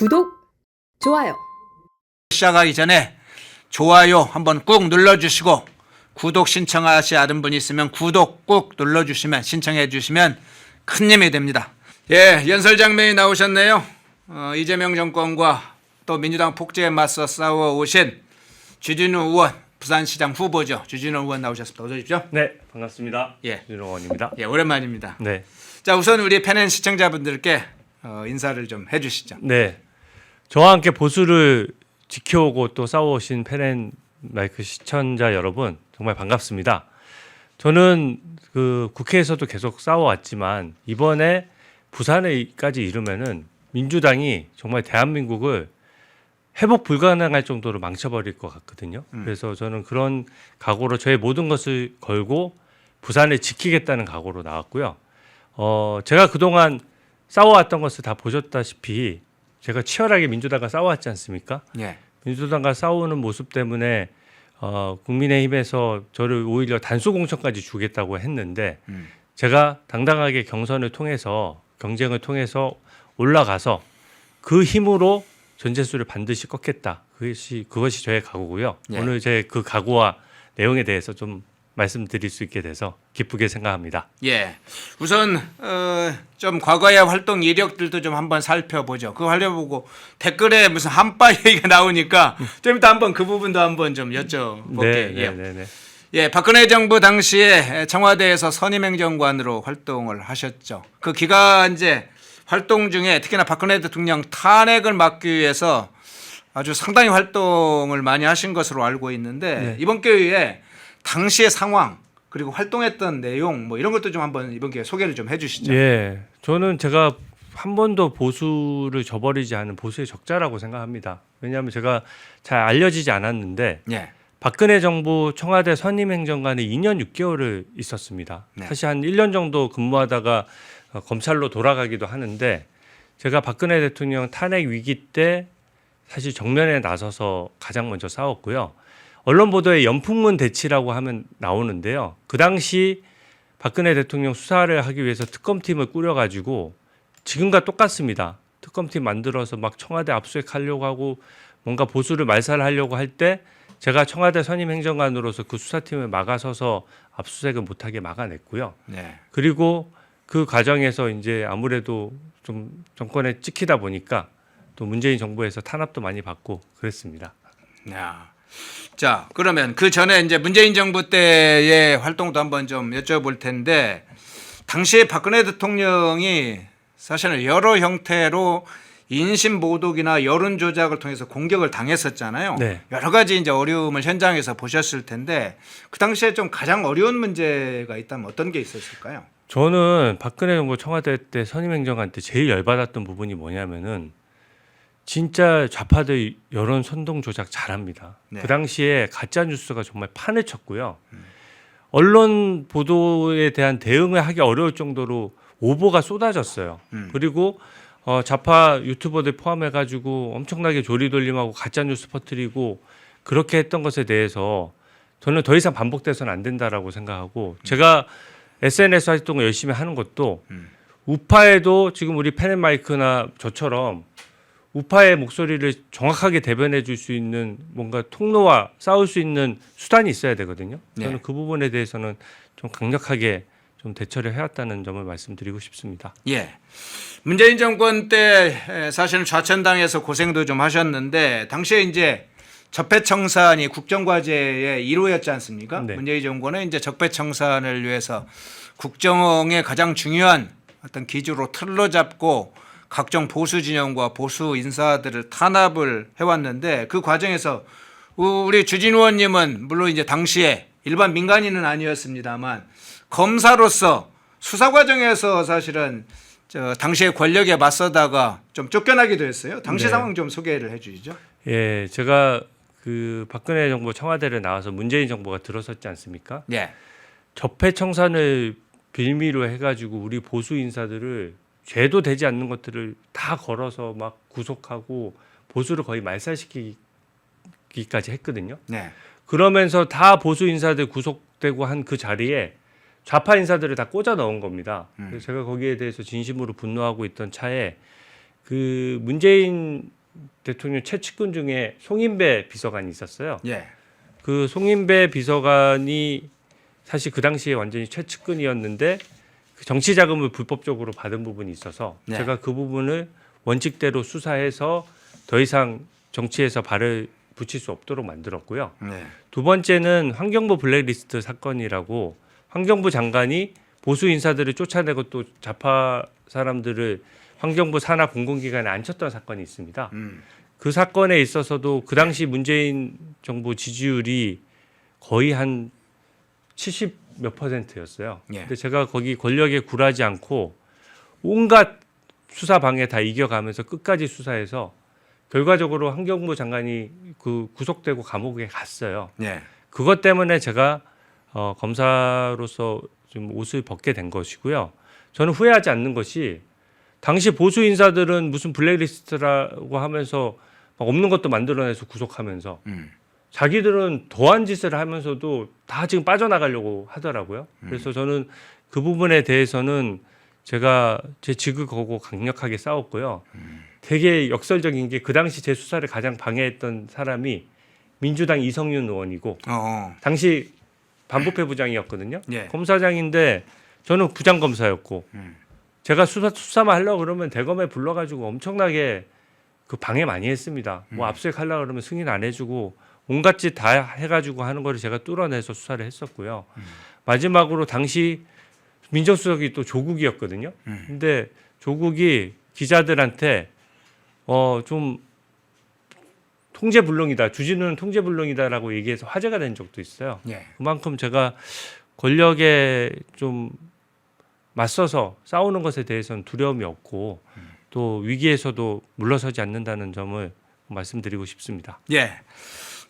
구독, 좋아요. 시작하기 전에 좋아요 한번 꾹 눌러주시고 구독 신청하시는 분이 있으면 구독 꾹 눌러주시면 신청해 주시면 큰 힘이 됩니다. 예, 연설장면이 나오셨네요. 이재명 정권과 또 민주당 폭지에 맞서 싸워오신 주진우 의원, 부산시장 후보죠. 주진우 의원 나오셨습니다. 어서 오십시오. 네, 반갑습니다. 예. 주진우 의원입니다. 예, 오랜만입니다. 네. 자, 우선 우리 팬앤 시청자분들께 인사를 좀 해주시죠. 네. 저와 함께 보수를 지켜오고 또 싸워오신 팬앤마이크 시청자 여러분 정말 반갑습니다. 저는 그 국회에서도 계속 싸워왔지만 이번에 부산에까지 이르면은 민주당이 정말 대한민국을 회복 불가능할 정도로 망쳐버릴 것 같거든요. 그래서 저는 그런 각오로 저의 모든 것을 걸고 부산을 지키겠다는 각오로 나왔고요. 제가 그동안 싸워왔던 것을 다 보셨다시피 제가 치열하게 민주당과 싸워왔지 않습니까? 예. 민주당과 싸우는 모습 때문에 국민의힘에서 저를 오히려 단수공천까지 주겠다고 했는데 제가 당당하게 경선을 통해서 경쟁을 통해서 올라가서 그 힘으로 전재수를 반드시 꺾겠다. 그것이 저의 각오고요. 예. 오늘 제 그 각오와 내용에 대해서 좀 말씀드릴 수 있게 돼서 기쁘게 생각합니다. 예, 우선 좀 과거의 활동 이력들도 좀 한번 살펴보죠. 그거 살펴보고 댓글에 무슨 한빠 얘기가 나오니까 좀 이따 한번 그 부분도 한번 좀 여쭤볼게요. 네. 예, 박근혜 정부 당시에 청와대에서 선임행정관으로 활동을 하셨죠. 그 기간제 활동 중에 특히나 박근혜 대통령 탄핵을 막기 위해서 아주 상당히 활동을 많이 하신 것으로 알고 있는데 네. 이번 기회에 당시의 상황 그리고 활동했던 내용 뭐 이런 것도 좀 한번 이번 기회에 소개를 좀 해주시죠. 예, 저는 제가 한 번도 보수를 저버리지 않은 보수의 적자라고 생각합니다. 왜냐하면 제가 잘 알려지지 않았는데 예. 박근혜 정부 청와대 선임행정관에 2년 6개월을 있었습니다. 네. 사실 한 1년 정도 근무하다가 검찰로 돌아가기도 하는데 제가 박근혜 대통령 탄핵 위기 때 사실 정면에 나서서 가장 먼저 싸웠고요. 언론 보도에 연풍문 대치라고 하면 나오는데요. 그 당시 박근혜 대통령 수사를 하기 위해서 특검팀을 꾸려가지고 지금과 똑같습니다. 특검팀 만들어서 막 청와대 압수수색하려고 하고 뭔가 보수를 말살하려고 할 때 제가 청와대 선임행정관으로서 그 수사팀을 막아서서 압수수색을 못하게 막아냈고요. 네. 그리고 그 과정에서 이제 아무래도 좀 정권에 찍히다 보니까 또 문재인 정부에서 탄압도 많이 받고 그랬습니다. 야. 자, 그러면 그 전에 이제 문재인 정부 때의 활동도 한번 좀 여쭤볼 텐데 당시에 박근혜 대통령이 사실은 여러 형태로 인신 모독이나 여론 조작을 통해서 공격을 당했었잖아요. 네. 여러 가지 이제 어려움을 현장에서 보셨을 텐데 그 당시에 좀 가장 어려운 문제가 있다면 어떤 게 있었을까요? 저는 박근혜 정부 청와대 때 선임행정관 때 제일 열받았던 부분이 뭐냐면은 진짜 좌파들 여론 선동 조작 잘합니다. 네. 그 당시에 가짜 뉴스가 정말 판을 쳤고요. 언론 보도에 대한 대응을 하기 어려울 정도로 오보가 쏟아졌어요. 그리고 좌파 유튜버들 포함해가지고 엄청나게 조리돌림하고 가짜 뉴스 퍼뜨리고 그렇게 했던 것에 대해서 저는 더 이상 반복돼서는 안 된다라고 생각하고 제가 SNS 활동을 열심히 하는 것도 우파에도 지금 우리 팬앤마이크나 저처럼 우파의 목소리를 정확하게 대변해 줄 수 있는 뭔가 통로와 싸울 수 있는 수단이 있어야 되거든요. 저는 네. 그 부분에 대해서는 좀 강력하게 좀 대처를 해왔다는 점을 말씀드리고 싶습니다. 예. 문재인 정권 때 사실은 좌천당에서 고생도 좀 하셨는데 당시에 이제 적폐청산이 국정과제의 1호였지 않습니까? 네. 문재인 정권은 이제 적폐청산을 위해서 국정의 가장 중요한 어떤 기조로 틀로 잡고 각종 보수 진영과 보수 인사들을 탄압을 해왔는데 그 과정에서 우리 주진우 의원님은 물론 이제 당시에 일반 민간인은 아니었습니다만 검사로서 수사 과정에서 사실은 당시에 권력에 맞서다가 좀 쫓겨나기도 했어요. 당시 네. 상황 좀 소개를 해주시죠. 예, 제가 그 박근혜 정부 청와대를 나와서 문재인 정부가 들어섰지 않습니까? 예. 적폐청산을 빌미로 해가지고 우리 보수 인사들을 죄도 되지 않는 것들을 다 걸어서 막 구속하고 보수를 거의 말살시키기까지 했거든요. 네. 그러면서 다 보수 인사들 구속되고 한 그 자리에 좌파 인사들을 다 꽂아 넣은 겁니다. 그래서 제가 거기에 대해서 진심으로 분노하고 있던 차에 그 문재인 대통령 최측근 중에 송인배 비서관이 있었어요. 예. 그 송인배 비서관이 사실 그 당시에 완전히 최측근이었는데 그 정치 자금을 불법적으로 받은 부분이 있어서 네. 제가 그 부분을 원칙대로 수사해서 더 이상 정치에서 발을 붙일 수 없도록 만들었고요. 네. 두 번째는 환경부 블랙리스트 사건이라고 환경부 장관이 보수 인사들을 쫓아내고 또 좌파 사람들을 환경부 산하 공공기관에 앉혔던 사건이 있습니다. 그 사건에 있어서도 그 당시 문재인 정부 지지율이 거의 한 70 몇 %였어요. 예. 근데 제가 거기 권력에 굴하지 않고 온갖 수사 방해 다 이겨가면서 끝까지 수사해서 결과적으로 환경부 장관이 그 구속되고 감옥에 갔어요. 예. 그것 때문에 제가 검사로서 좀 옷을 벗게 된 것이고요. 저는 후회하지 않는 것이 당시 보수 인사들은 무슨 블랙리스트라고 하면서 막 없는 것도 만들어내서 구속하면서 자기들은 더한 짓을 하면서도 다 지금 빠져나가려고 하더라고요. 그래서 저는 그 부분에 대해서는 제가 제 직을 거고 강력하게 싸웠고요. 되게 역설적인 게 그 당시 제 수사를 가장 방해했던 사람이 민주당 이성윤 의원이고 당시 반부패 부장이었거든요. 예. 검사장인데 저는 부장검사였고 제가 수사만 하려고 그러면 대검에 불러가지고 엄청나게 그 방해 많이 했습니다. 뭐 압수수색하려고 그러면 승인 안 해주고 온갖 짓 다 해가지고 하는 거를 제가 뚫어내서 수사를 했었고요. 마지막으로 당시 민정수석이 또 조국이었거든요. 근데 조국이 기자들한테 좀 통제불능이다. 주진우는 통제불능이다라고 얘기해서 화제가 된 적도 있어요. 예. 그만큼 제가 권력에 좀 맞서서 싸우는 것에 대해서는 두려움이 없고 또 위기에서도 물러서지 않는다는 점을 말씀드리고 싶습니다. 예.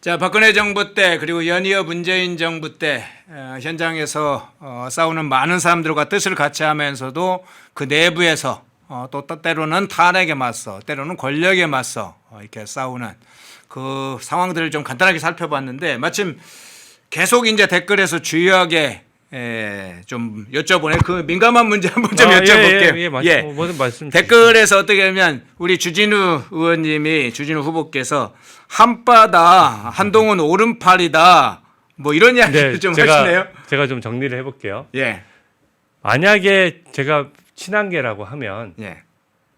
자, 박근혜 정부 때 그리고 연이어 문재인 정부 때 현장에서 싸우는 많은 사람들과 뜻을 같이 하면서도 그 내부에서 또 때로는 탄핵에 맞서 때로는 권력에 맞서 이렇게 싸우는 그 상황들을 좀 간단하게 살펴봤는데 마침 계속 이제 댓글에서 주요하게 좀 여쭤보네. 그 민감한 문제 한번 좀 여쭤볼게요. 예. 뭐든 말씀. 댓글에서 어떻게 하면 우리 주진우 의원님이 주진우 후보께서 한바다 한동훈 오른팔이다 뭐 이런 이야기를 좀 하시네요. 제가 좀 정리를 해볼게요. 예. 만약에 제가 친한계라고 하면 예.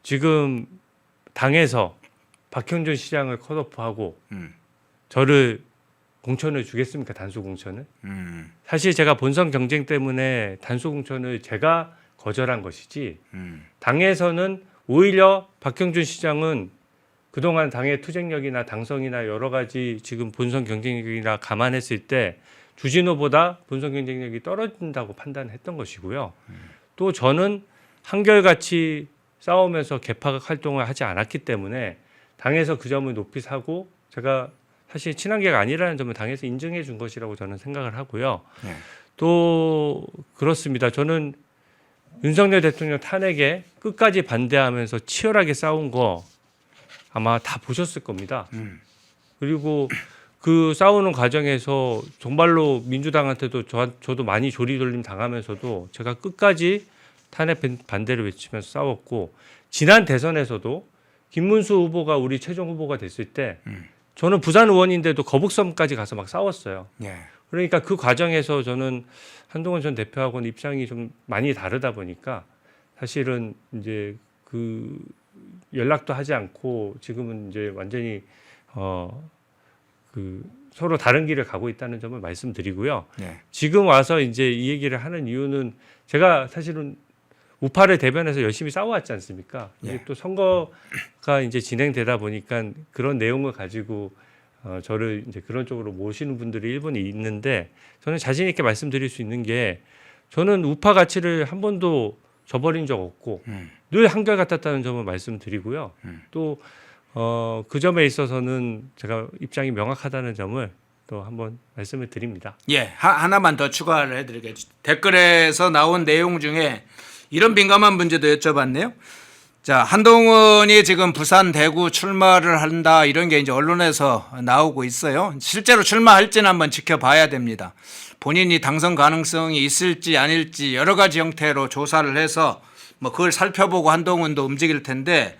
지금 당에서 박형준 시장을 컷오프하고 저를 공천을 주겠습니까? 단수 공천을? 사실 제가 본선 경쟁 때문에 단수 공천을 제가 거절한 것이지 당에서는 오히려 박형준 시장은 그동안 당의 투쟁력이나 당성이나 여러 가지 지금 본선 경쟁력이나 감안했을 때 주진우보다 본선 경쟁력이 떨어진다고 판단했던 것이고요. 또 저는 한결같이 싸우면서 개파 활동을 하지 않았기 때문에 당에서 그 점을 높이 사고 제가 사실 친한계가 아니라는 점을 당에서 인정해 준 것이라고 저는 생각을 하고요. 네. 또 그렇습니다. 저는 윤석열 대통령 탄핵에 끝까지 반대하면서 치열하게 싸운 거 아마 다 보셨을 겁니다. 그리고 그 싸우는 과정에서 정말로 민주당한테도 저도 많이 조리돌림 당하면서도 제가 끝까지 탄핵 반대를 외치면서 싸웠고 지난 대선에서도 김문수 후보가 우리 최종 후보가 됐을 때 저는 부산 의원인데도 거북섬까지 가서 막 싸웠어요. 예. 그러니까 그 과정에서 저는 한동훈 전 대표하고는 입장이 좀 많이 다르다 보니까 사실은 이제 그 연락도 하지 않고 지금은 이제 완전히 그 서로 다른 길을 가고 있다는 점을 말씀드리고요. 예. 지금 와서 이제 이 얘기를 하는 이유는 제가 사실은 우파를 대변해서 열심히 싸워왔지 않습니까? 예. 또 선거가 이제 진행되다 보니까 그런 내용을 가지고 저를 이제 그런 쪽으로 모시는 분들이 일본에 있는데 저는 자신 있게 말씀드릴 수 있는 게 저는 우파 가치를 한 번도 저버린 적 없고 늘 한결같았다는 점을 말씀드리고요. 또 그 점에 있어서는 제가 입장이 명확하다는 점을 또 한번 말씀을 드립니다. 예, 하나만 더 추가를 해드리겠습니다. 댓글에서 나온 내용 중에 이런 민감한 문제도 여쭤봤네요. 자, 한동훈이 지금 부산, 대구 출마를 한다 이런 게 이제 언론에서 나오고 있어요. 실제로 출마할지는 한번 지켜봐야 됩니다. 본인이 당선 가능성이 있을지 아닐지 여러 가지 형태로 조사를 해서 뭐 그걸 살펴보고 한동훈도 움직일 텐데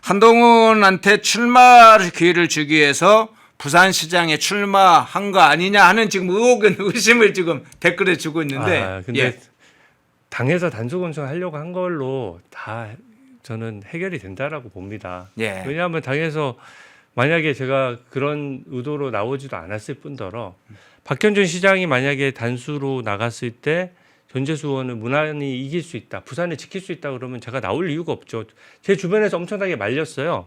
한동훈한테 출마 기회를 주기 위해서 부산시장에 출마한 거 아니냐 하는 지금 의심을 지금 댓글에 주고 있는데. 근데 예. 당에서 단수 검증하려고 한 걸로 다 저는 해결이 된다라고 봅니다. 예. 왜냐하면 당에서 만약에 제가 그런 의도로 나오지도 않았을 뿐더러 박현준 시장이 만약에 단수로 나갔을 때 전재수 의원을 무난히 이길 수 있다, 부산을 지킬 수 있다 그러면 제가 나올 이유가 없죠. 제 주변에서 엄청나게 말렸어요.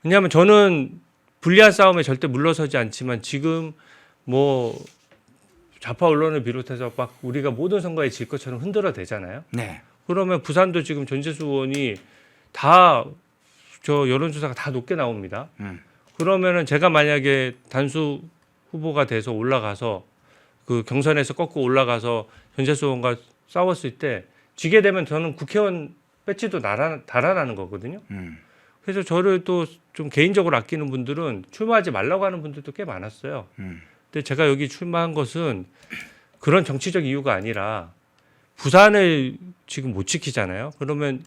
왜냐하면 저는 불리한 싸움에 절대 물러서지 않지만 지금 뭐 좌파 언론을 비롯해서 막 우리가 모든 선거에 질 것처럼 흔들어대잖아요. 네. 그러면 부산도 지금 전재수 의원이 다 저 여론조사가 다 높게 나옵니다. 그러면은 제가 만약에 단수 후보가 돼서 올라가서 그 경선에서 꺾고 올라가서 전재수 의원과 싸웠을 때 지게 되면 저는 국회의원 배지도 달아나는 거거든요. 그래서 저를 또 좀 개인적으로 아끼는 분들은 출마하지 말라고 하는 분들도 꽤 많았어요. 근데 제가 여기 출마한 것은 그런 정치적 이유가 아니라 부산을 지금 못 지키잖아요. 그러면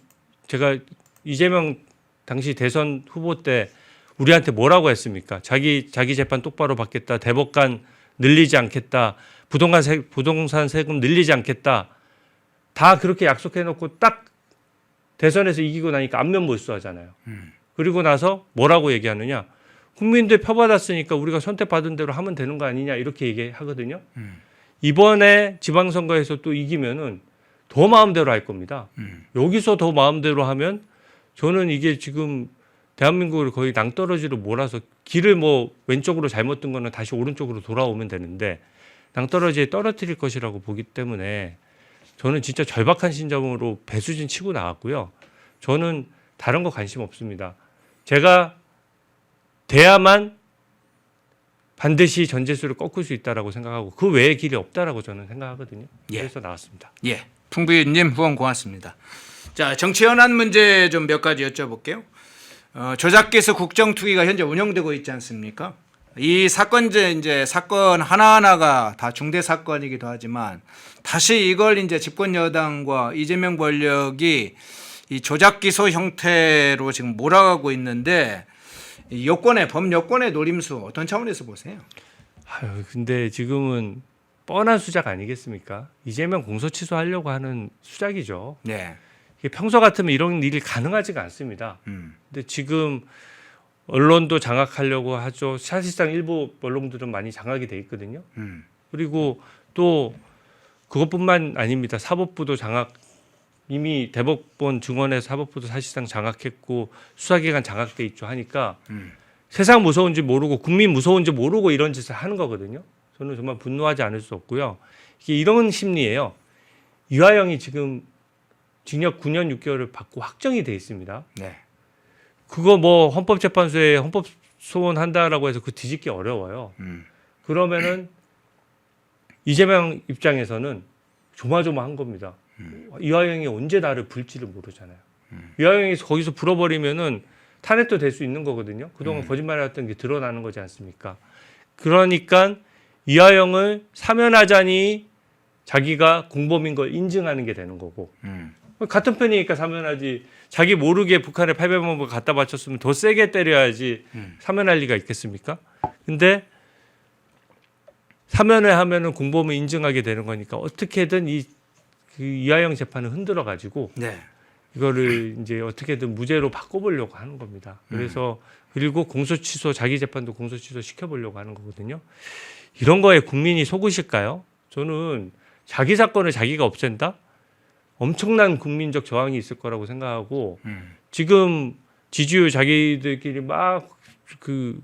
제가 이재명 당시 대선 후보 때 우리한테 뭐라고 했습니까? 자기 재판 똑바로 받겠다. 대법관 늘리지 않겠다. 부동산 세금 늘리지 않겠다. 다 그렇게 약속해놓고 딱 대선에서 이기고 나니까 안면 몰수하잖아요. 그리고 나서 뭐라고 얘기하느냐? 국민들 표받았으니까 우리가 선택받은 대로 하면 되는 거 아니냐 이렇게 얘기하거든요. 이번에 지방선거에서 또 이기면은 더 마음대로 할 겁니다. 여기서 더 마음대로 하면 저는 이게 지금 대한민국을 거의 낭떠러지로 몰아서 길을 뭐 왼쪽으로 잘못 든 거는 다시 오른쪽으로 돌아오면 되는데 낭떠러지에 떨어뜨릴 것이라고 보기 때문에 저는 진짜 절박한 심정으로 배수진 치고 나왔고요. 저는 다른 거 관심 없습니다. 제가 돼야만 반드시 전재수를 꺾을 수 있다라고 생각하고 그 외의 길이 없다라고 저는 생각하거든요. 예. 그래서 나왔습니다. 예. 풍부윤님 후원 고맙습니다. 자, 정치 현안 문제 좀 몇 가지 여쭤볼게요. 조작기소 국정투기가 현재 운영되고 있지 않습니까? 이 사건제 이제 사건 하나하나가 다 중대 사건이기도 하지만 다시 이걸 이제 집권 여당과 이재명 권력이 이 조작기소 형태로 지금 몰아가고 있는데 이 범 여권의 노림수 어떤 차원에서 보세요? 근데 지금은 뻔한 수작 아니겠습니까? 이재명 공소 취소하려고 하는 수작이죠. 네. 이게 평소 같으면 이런 일이 가능하지가 않습니다. 근데 지금 언론도 장악하려고 하죠. 사실상 일부 언론들은 많이 장악이 돼 있거든요. 그리고 또 그것뿐만 아닙니다. 사법부도 이미 대법원 증언에서 사법부도 사실상 장악했고 수사기관 장악돼 있죠 하니까 세상 무서운지 모르고 국민 무서운지 모르고 이런 짓을 하는 거거든요. 저는 정말 분노하지 않을 수 없고요. 이게 이런 심리예요. 유하영이 지금 징역 9년 6개월을 받고 확정이 돼 있습니다. 네. 그거 뭐 헌법재판소에 헌법 소원한다라고 해서 그 뒤집기 어려워요. 그러면은 이재명 입장에서는 조마조마한 겁니다. 유하영이 언제 나를 불지를 모르잖아요. 유하영이 거기서 불어버리면은 탄핵도 될 수 있는 거거든요. 그동안 거짓말해왔던 게 드러나는 거지 않습니까? 그러니까 유하영을 사면하자니 자기가 공범인 걸 인증하는 게 되는 거고 같은 편이니까 사면하지 자기 모르게 북한에 800만 번 갖다 바쳤으면 더 세게 때려야지 사면할 리가 있겠습니까? 근데 사면을 하면은 공범을 인증하게 되는 거니까 어떻게든 그 이하영 재판을 흔들어 가지고 네. 이거를 이제 어떻게든 무죄로 바꿔보려고 하는 겁니다. 그래서 그리고 공소취소 자기 재판도 공소취소 시켜보려고 하는 거거든요. 이런 거에 국민이 속으실까요? 저는 자기 사건을 자기가 없앤다? 엄청난 국민적 저항이 있을 거라고 생각하고 지금 지지율 자기들끼리 막 그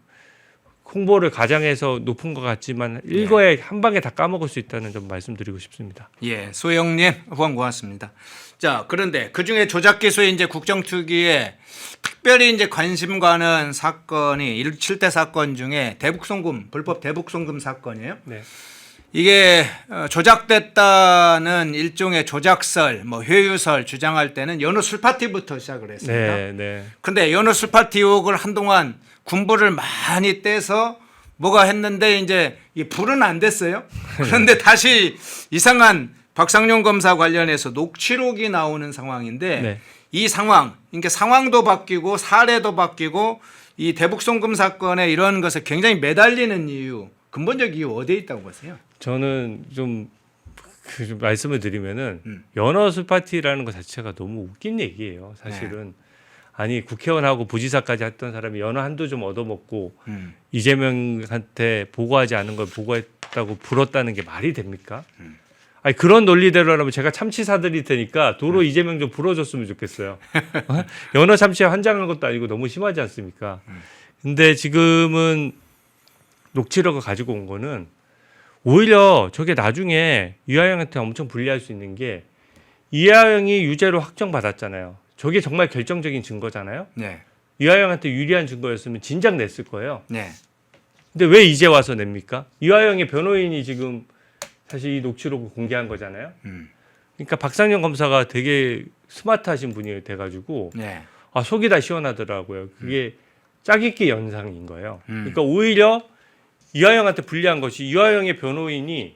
홍보를 가장해서 높은 것 같지만 일거에 한 방에 다 까먹을 수 있다는 점 말씀드리고 싶습니다. 예, 소영님 후원 고맙습니다. 자, 그런데 그 중에 조작기소의 이제 국정투기에 특별히 이제 관심 가는 사건이 7대 사건 중에 대북송금 불법 대북송금 사건이에요. 네. 이게 조작됐다는 일종의 조작설, 뭐 회유설 주장할 때는 연호 술파티부터 시작을 했습니다. 네, 네. 근데 연호 술파티 의혹을 한동안 군부를 많이 떼서 뭐가 했는데 이제 이 불은 안 됐어요. 그런데 다시 이상한 박상용 검사 관련해서 녹취록이 나오는 상황인데 네. 이 상황, 그러니까 상황도 바뀌고 사례도 바뀌고 이 대북 송금 사건에 이런 것에 굉장히 매달리는 이유, 근본적 이유 어디에 있다고 보세요? 저는 좀 말씀을 드리면은 연어술 파티라는 것 자체가 너무 웃긴 얘기예요. 사실은 아니 국회의원하고 부지사까지 했던 사람이 연어 한두 좀 얻어먹고 이재명한테 보고하지 않은 걸 보고했다고 불었다는 게 말이 됩니까? 아니 그런 논리대로라면 제가 참치 사드릴 테니까 도로 이재명 좀 불어줬으면 좋겠어요. 연어 참치에 환장한 것도 아니고 너무 심하지 않습니까? 근데 지금은 녹취록을 가지고 온 거는 오히려 저게 나중에 이하영한테 엄청 불리할 수 있는 게 이하영이 유죄로 확정받았잖아요. 저게 정말 결정적인 증거잖아요. 네. 이하영한테 유리한 증거였으면 진작 냈을 거예요. 네. 근데 왜 이제 와서 냅니까? 이하영의 변호인이 지금 사실 이 녹취록을 공개한 거잖아요. 그러니까 박상현 검사가 되게 스마트하신 분이 돼가지고 네. 아, 속이 다 시원하더라고요. 그게 짜깁기 현상인 거예요. 그러니까 오히려 이하영한테 불리한 것이 이하영의 변호인이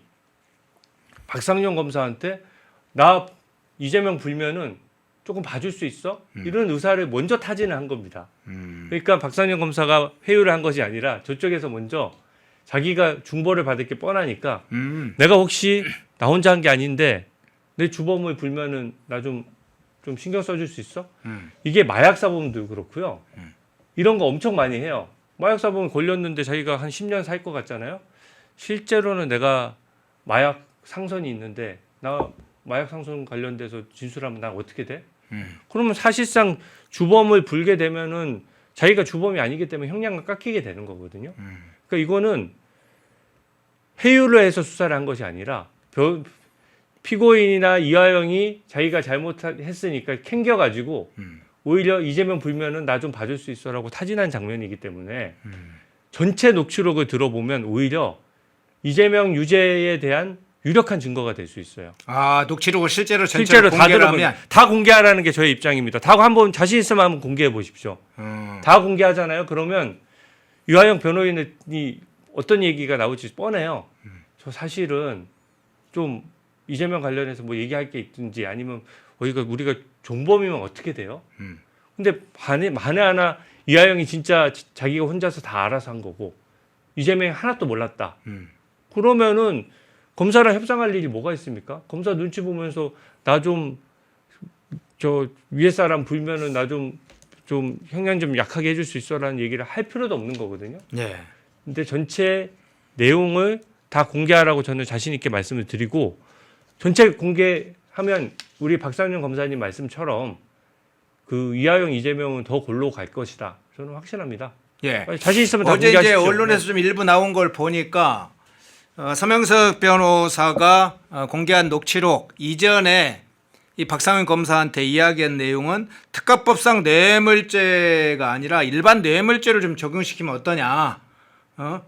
박상현 검사한테 나 이재명 불면은 조금 봐줄 수 있어? 이런 의사를 먼저 타진을 한 겁니다. 그러니까 박상현 검사가 회유를 한 것이 아니라 저쪽에서 먼저 자기가 중벌을 받을 게 뻔하니까 내가 혹시 나 혼자 한 게 아닌데 내 주범을 불면은 나 좀 신경 써줄 수 있어? 이게 마약 사범도 그렇고요. 이런 거 엄청 많이 해요. 마약 사범 걸렸는데 자기가 한 10년 살 것 같잖아요. 실제로는 내가 마약 상선이 있는데 나 마약 상선 관련돼서 진술하면 난 어떻게 돼? 그러면 사실상 주범을 불게 되면은 자기가 주범이 아니기 때문에 형량을 깎이게 되는 거거든요. 그러니까 이거는 회유를 해서 수사를 한 것이 아니라 피고인이나 이하영이 자기가 잘못했으니까 캥겨가지고 오히려 이재명 불면은 나 좀 봐줄 수 있어라고 타진한 장면이기 때문에 전체 녹취록을 들어보면 오히려 이재명 유죄에 대한 유력한 증거가 될 수 있어요. 아, 녹취록을 실제로 실제로 전체로 다 공개를 들어보면 하면 다 공개하라는 게 저의 입장입니다. 다 한번 자신 있으면 한번 공개해 보십시오. 다 공개하잖아요. 그러면 유하영 변호인이 어떤 얘기가 나올지 뻔해요. 저 사실은 좀 이재명 관련해서 뭐 얘기할 게 있든지 아니면 우리가 종범이면 어떻게 돼요? 근데 만에 하나 이하영이 진짜 자기가 혼자서 다 알아서 한 거고 이재명이 하나도 몰랐다. 그러면은 검사랑 협상할 일이 뭐가 있습니까? 검사 눈치 보면서 나 좀 저 위에 사람 불면은 나 좀 형량 좀 약하게 해줄 수 있어라는 얘기를 할 필요도 없는 거거든요. 네. 근데 전체 내용을 다 공개하라고 저는 자신 있게 말씀을 드리고 전체 공개하면 우리 박상현 검사님 말씀처럼 그 이하영 이재명은 더 골로 갈 것이다. 저는 확신합니다. 예. 자신 있으면 다 어제 공개하십시오. 이제 언론에서 좀 일부 나온 걸 보니까 서명석 변호사가 공개한 녹취록 이전에 이 박상현 검사한테 이야기한 내용은 특가법상 뇌물죄가 아니라 일반 뇌물죄를 좀 적용시키면 어떠냐.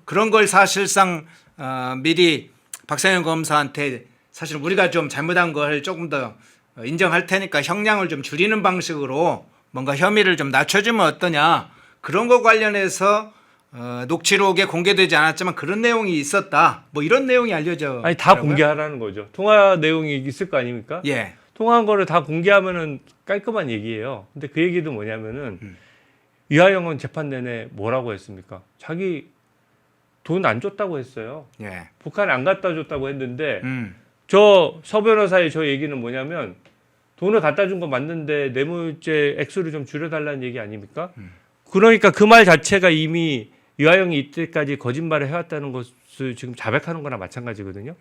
그런 걸 사실상 미리 박상현 검사한테 사실 우리가 좀 잘못한 걸 조금 더 인정할 테니까 형량을 좀 줄이는 방식으로 뭔가 혐의를 좀 낮춰주면 어떠냐. 그런 거 관련해서 녹취록에 공개되지 않았지만 그런 내용이 있었다. 뭐 이런 내용이 알려져. 아니 다 공개하라는 거죠. 통화 내용이 있을 거 아닙니까? 예. 통화한 거를 다 공개하면은 깔끔한 얘기예요. 근데 그 얘기도 뭐냐면은 이하영은 재판 내내 뭐라고 했습니까? 자기 돈 안 줬다고 했어요. 예. 북한에 안 갖다 줬다고 했는데 저 서 변호사의 저 얘기는 뭐냐면 돈을 갖다 준 거 맞는데 뇌물죄 액수를 좀 줄여달라는 얘기 아닙니까? 그러니까 그 말 자체가 이미 이하영이 이때까지 거짓말을 해왔다는 것을 지금 자백하는 거나 마찬가지거든요.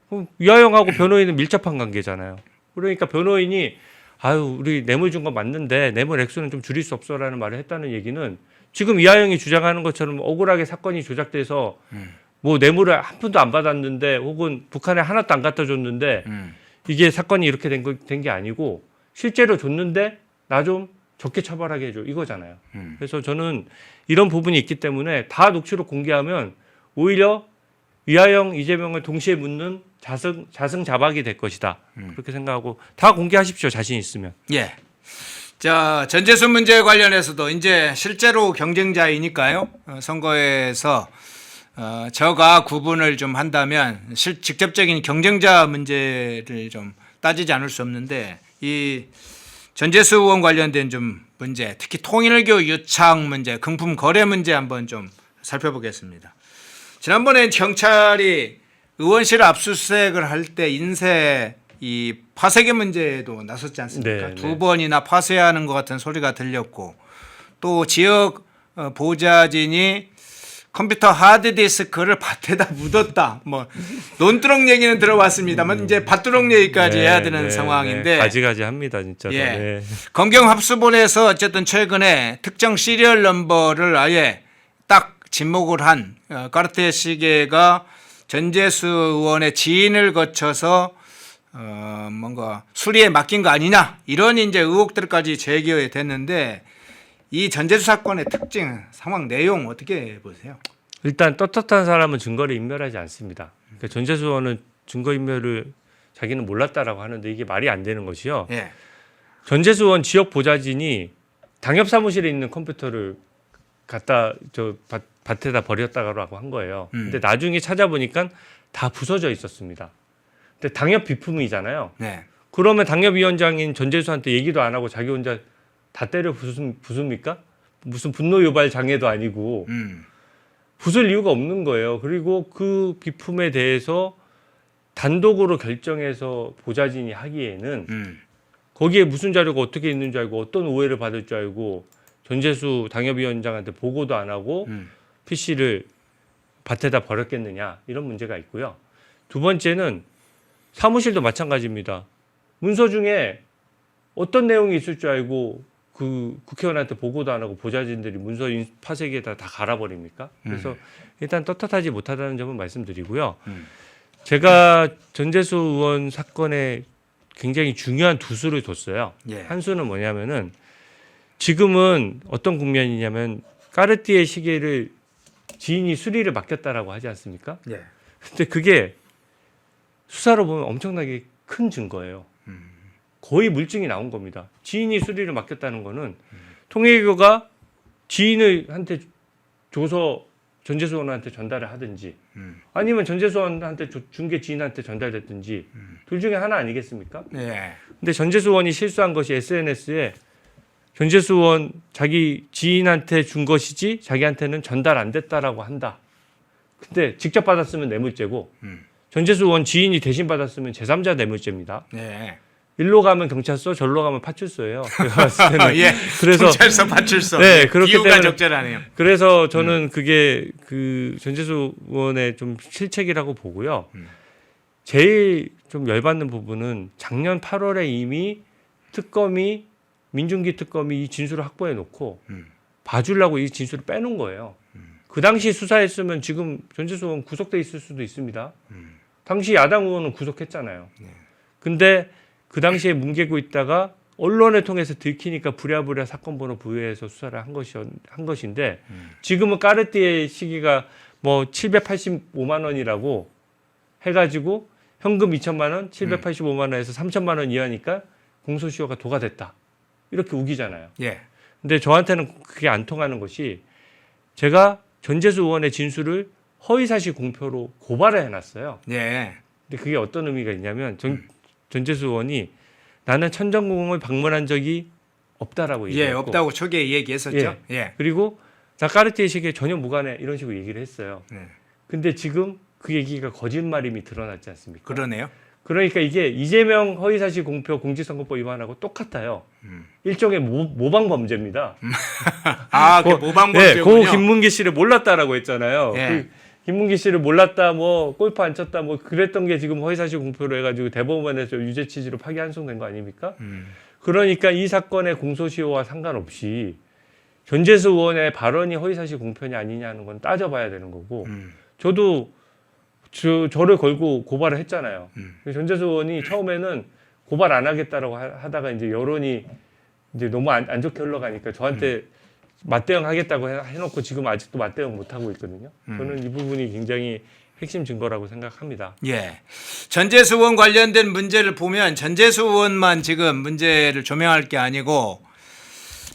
그럼 이하영하고 변호인은 밀접한 관계잖아요. 그러니까 변호인이 아유 우리 뇌물 준 거 맞는데 뇌물 액수는 좀 줄일 수 없어라는 말을 했다는 얘기는 지금 이하영이 주장하는 것처럼 억울하게 사건이 조작돼서 뭐 뇌물을 한 푼도 안 받았는데 혹은 북한에 하나도 안 갖다 줬는데 이게 사건이 이렇게 된 게 아니고 실제로 줬는데 나 좀 적게 처벌하게 해줘 이거잖아요. 그래서 저는 이런 부분이 있기 때문에 다 녹취록 공개하면 오히려 이하영, 이재명을 동시에 묻는 자승자박이 될 것이다. 그렇게 생각하고 다 공개하십시오. 자신 있으면. 예. 자, 전재수 문제 관련해서도 이제 실제로 경쟁자이니까요. 선거에서 저가 구분을 좀 한다면 직접적인 경쟁자 문제를 좀 따지지 않을 수 없는데 이 전재수 의원 관련된 좀 문제, 특히 통일교 유착 문제, 금품 거래 문제 한번 좀 살펴보겠습니다. 지난번에 경찰이 의원실 압수수색을 할 때 인쇄 이 파쇄계 문제도 나섰지 않습니까? 네, 두 번이나 파쇄하는 것 같은 소리가 들렸고 또 지역 보좌진이 컴퓨터 하드디스크를 밭에다 묻었다. 뭐 논두렁 얘기는 들어봤습니다만 이제 밭두렁 얘기까지 해야 되는 상황인데 가지가지합니다 진짜로. 예. 네. 검경 합수본에서 어쨌든 최근에 특정 시리얼 넘버를 아예 딱 지목을 한 까르텔 시계가 전재수 의원의 지인을 거쳐서 뭔가 수리에 맡긴 거 아니냐 이런 이제 의혹들까지 제기됐는데 이 전재수 사건의 특징, 상황 내용 어떻게 보세요? 일단 떳떳한 사람은 증거를 인멸하지 않습니다. 그러니까 전재수 의원은 증거 인멸을 자기는 몰랐다라고 하는데 이게 말이 안 되는 것이요. 예. 전재수 의원 지역 보좌진이 당협 사무실에 있는 컴퓨터를 갖다 밭에다 버렸다고 한 거예요. 근데 나중에 찾아보니까 다 부서져 있었습니다. 근데 당협 비품이잖아요. 네. 그러면 당협위원장인 전재수한테 얘기도 안 하고 자기 혼자 다 때려 부숩니까? 무슨 분노 유발 장애도 아니고 부술 이유가 없는 거예요. 그리고 그 비품에 대해서 단독으로 결정해서 보좌진이 하기에는 거기에 무슨 자료가 어떻게 있는 줄 알고 어떤 오해를 받을 줄 알고 전재수 당협위원장한테 보고도 안 하고 PC를 밭에다 버렸겠느냐 이런 문제가 있고요. 두 번째는 사무실도 마찬가지입니다. 문서 중에 어떤 내용이 있을 줄 알고 그 국회의원한테 보고도 안 하고 보좌진들이 문서 파쇄기에다 다 갈아버립니까? 그래서 일단 떳떳하지 못하다는 점은 말씀드리고요. 제가 전재수 의원 사건에 굉장히 중요한 두 수를 뒀어요. 예. 한 수는 뭐냐면은 지금은 어떤 국면이냐면 까르띠에 시계를 지인이 수리를 맡겼다라고 하지 않습니까? 예. 근데 그게 수사로 보면 엄청나게 큰 증거예요. 거의 물증이 나온 겁니다. 지인이 수리를 맡겼다는 거는 통일교가 지인한테 줘서 전재수 의원한테 전달을 하든지 아니면 전재수 의원한테 준 게 지인한테 전달됐든지 둘 중에 하나 아니겠습니까? 예. 근데 전재수 의원이 실수한 것이 SNS에 전재수 의원 자기 지인한테 준 것이지 자기한테는 전달 안 됐다라고 한다. 근데 직접 받았으면 뇌물죄고 전재수 의원 지인이 대신 받았으면 제3자 뇌물죄입니다. 예. 일로 가면 경찰서, 절로 가면 파출소예요. 제가 봤을 때는. 예. 그래서 경찰서 파출소. 네, 그렇기 비유가 때문에 적절하네요. 그래서 저는 그게 그 전재수 의원의 좀 실책이라고 보고요. 제일 좀 열받는 부분은 작년 8월에 이미 특검이 민중기 특검이 이 진술을 확보해 놓고 봐주려고 이 진술을 빼놓은 거예요. 그 당시 수사했으면 지금 전재수 의원 구속돼 있을 수도 있습니다. 당시 야당 의원은 구속했잖아요. 근데 그 당시에 뭉개고 있다가 언론을 통해서 들키니까 부랴부랴 사건 번호 부여해서 수사를 한 것인데 지금은 까르띠에 시기가 뭐 785만 원이라고 해가지고 현금 2천만 원, 785만 원에서 3천만 원 이하니까 공소시효가 도과됐다. 이렇게 우기잖아요. 예. 근데 저한테는 그게 안 통하는 것이 제가 전재수 의원의 진술을 허위사실 공표로 고발을 해놨어요. 예. 근데 그게 어떤 의미가 있냐면 전재수 의원이 나는 천정궁을 방문한 적이 없다라고 예, 얘기했고 없다고 초기에 얘기했었죠. 예. 그리고 나 까르띠에 시기에 전혀 무관해 이런 식으로 얘기를 했어요. 네. 근데 지금 그 얘기가 거짓말임이 드러났지 않습니까? 그러네요. 그러니까 이게 이재명 허위사실 공표 공직선거법 위반하고 똑같아요. 일종의 모방 범죄입니다. 아, 그 모방 범죄군요. 고 김문기 씨를 몰랐다라고 했잖아요. 예. 그 김문기 씨를 몰랐다, 뭐 골프 안 쳤다, 뭐 그랬던 게 지금 허위사실 공표로 해가지고 대법원에서 유죄 취지로 파기 환송된 거 아닙니까? 그러니까 이 사건의 공소시효와 상관없이 전재수 의원의 발언이 허위사실 공표냐 아니냐는 건 따져봐야 되는 거고, 저도 저를 걸고 고발을 했잖아요. 전재수 의원이 처음에는 고발 안 하겠다라고 하다가 이제 여론이 이제 너무 안 좋게 흘러가니까 저한테 맞대응 하겠다고 해놓고 지금 아직도 맞대응 못 하고 있거든요. 저는 이 부분이 굉장히 핵심 증거라고 생각합니다. 예. 전재수 의원 관련된 문제를 보면 전재수 의원만 지금 문제를 조명할 게 아니고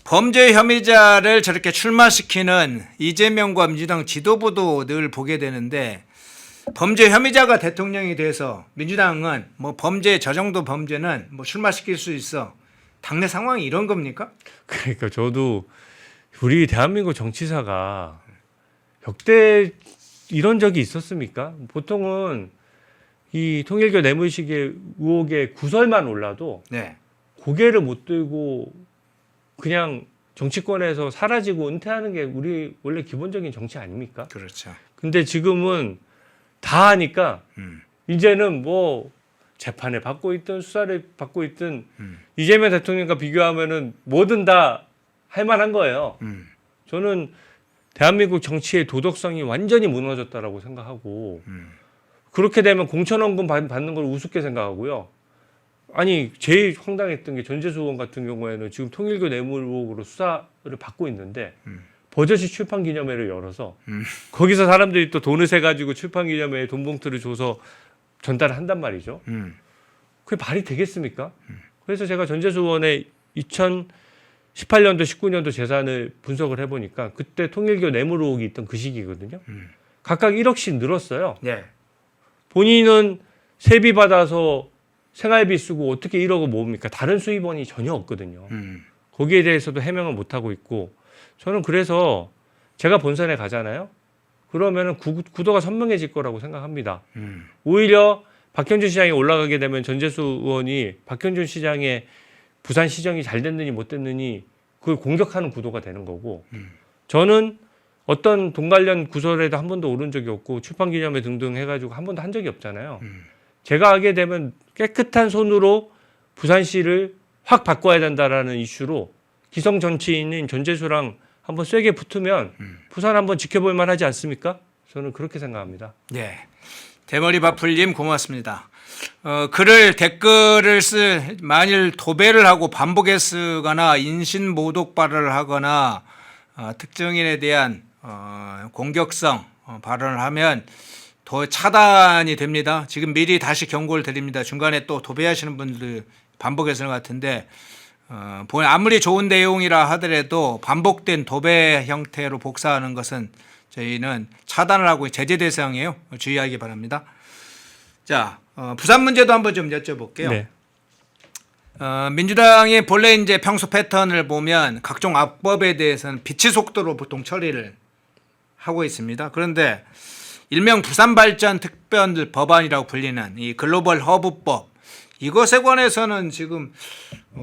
범죄 혐의자를 저렇게 출마시키는 이재명과 민주당 지도부도 늘 보게 되는데 범죄 혐의자가 대통령이 돼서 민주당은 뭐 범죄 저 정도 범죄는 뭐 출마시킬 수 있어. 당내 상황이 이런 겁니까? 그러니까 저도 우리 대한민국 정치사가 역대 이런 적이 있었습니까? 보통은 이 통일교 뇌물시계 의혹의 구설만 올라도 네. 고개를 못 들고 그냥 정치권에서 사라지고 은퇴하는 게 우리 원래 기본적인 정치 아닙니까? 그렇죠. 근데 지금은 다 하니까 이제는 뭐 재판을 받고 있든 수사를 받고 있든 이재명 대통령과 비교하면은 뭐든 다 할 만한 거예요. 저는 대한민국 정치의 도덕성이 완전히 무너졌다라고 생각하고 그렇게 되면 공천원금 받는 걸 우습게 생각하고요. 아니 제일 황당했던 게 전재수 의원 같은 경우에는 지금 통일교 뇌물 의혹으로 수사를 받고 있는데 버젓이 출판 기념회를 열어서 거기서 사람들이 또 돈을 세 가지고 출판 기념회에 돈 봉투를 줘서 전달을 한단 말이죠. 그게 말이 되겠습니까? 그래서 제가 전재수 의원의 2018년도 19년도 재산을 분석을 해보니까 그때 통일교 뇌물 의혹이 있던 그 시기거든요. 각각 1억씩 늘었어요. 네. 본인은 세비 받아서 생활비 쓰고 어떻게 1억을 모읍니까? 다른 수입원이 전혀 없거든요. 거기에 대해서도 해명을 못하고 있고 저는 그래서 제가 본선에 가잖아요. 그러면은 구도가 선명해질 거라고 생각합니다. 오히려 박현준 시장이 올라가게 되면 전재수 의원이 박현준 시장의 부산 시정이 잘 됐느니 못 됐느니 그걸 공격하는 구도가 되는 거고 저는 어떤 돈 관련 구설에도 한 번도 오른 적이 없고 출판기념회 등등 해가지고 한 번도 한 적이 없잖아요. 제가 하게 되면 깨끗한 손으로 부산시를 확 바꿔야 된다라는 이슈로 기성 정치인인 전재수랑 한번 세게 붙으면 부산 한번 지켜볼 만하지 않습니까? 저는 그렇게 생각합니다. 네. 대머리 바풀님 고맙습니다. 댓글을 만일 도배를 하고 반복해 쓰거나 인신 모독발언을 하거나 특정인에 대한 공격성 발언을 하면 더 차단이 됩니다. 지금 미리 다시 경고를 드립니다. 중간에 또 도배하시는 분들 반복해서 같은데 아무리 좋은 내용이라 하더라도 반복된 도배 형태로 복사하는 것은 저희는 차단을 하고 제재 대상이에요. 주의하기 바랍니다. 자, 부산 문제도 한번 좀 여쭤볼게요. 네. 민주당이 본래 이제 평소 패턴을 보면 각종 악법에 대해서는 빛의 속도로 보통 처리를 하고 있습니다. 그런데 일명 부산발전 특별 법안이라고 불리는 이 글로벌 허브법 이것에 관해서는 지금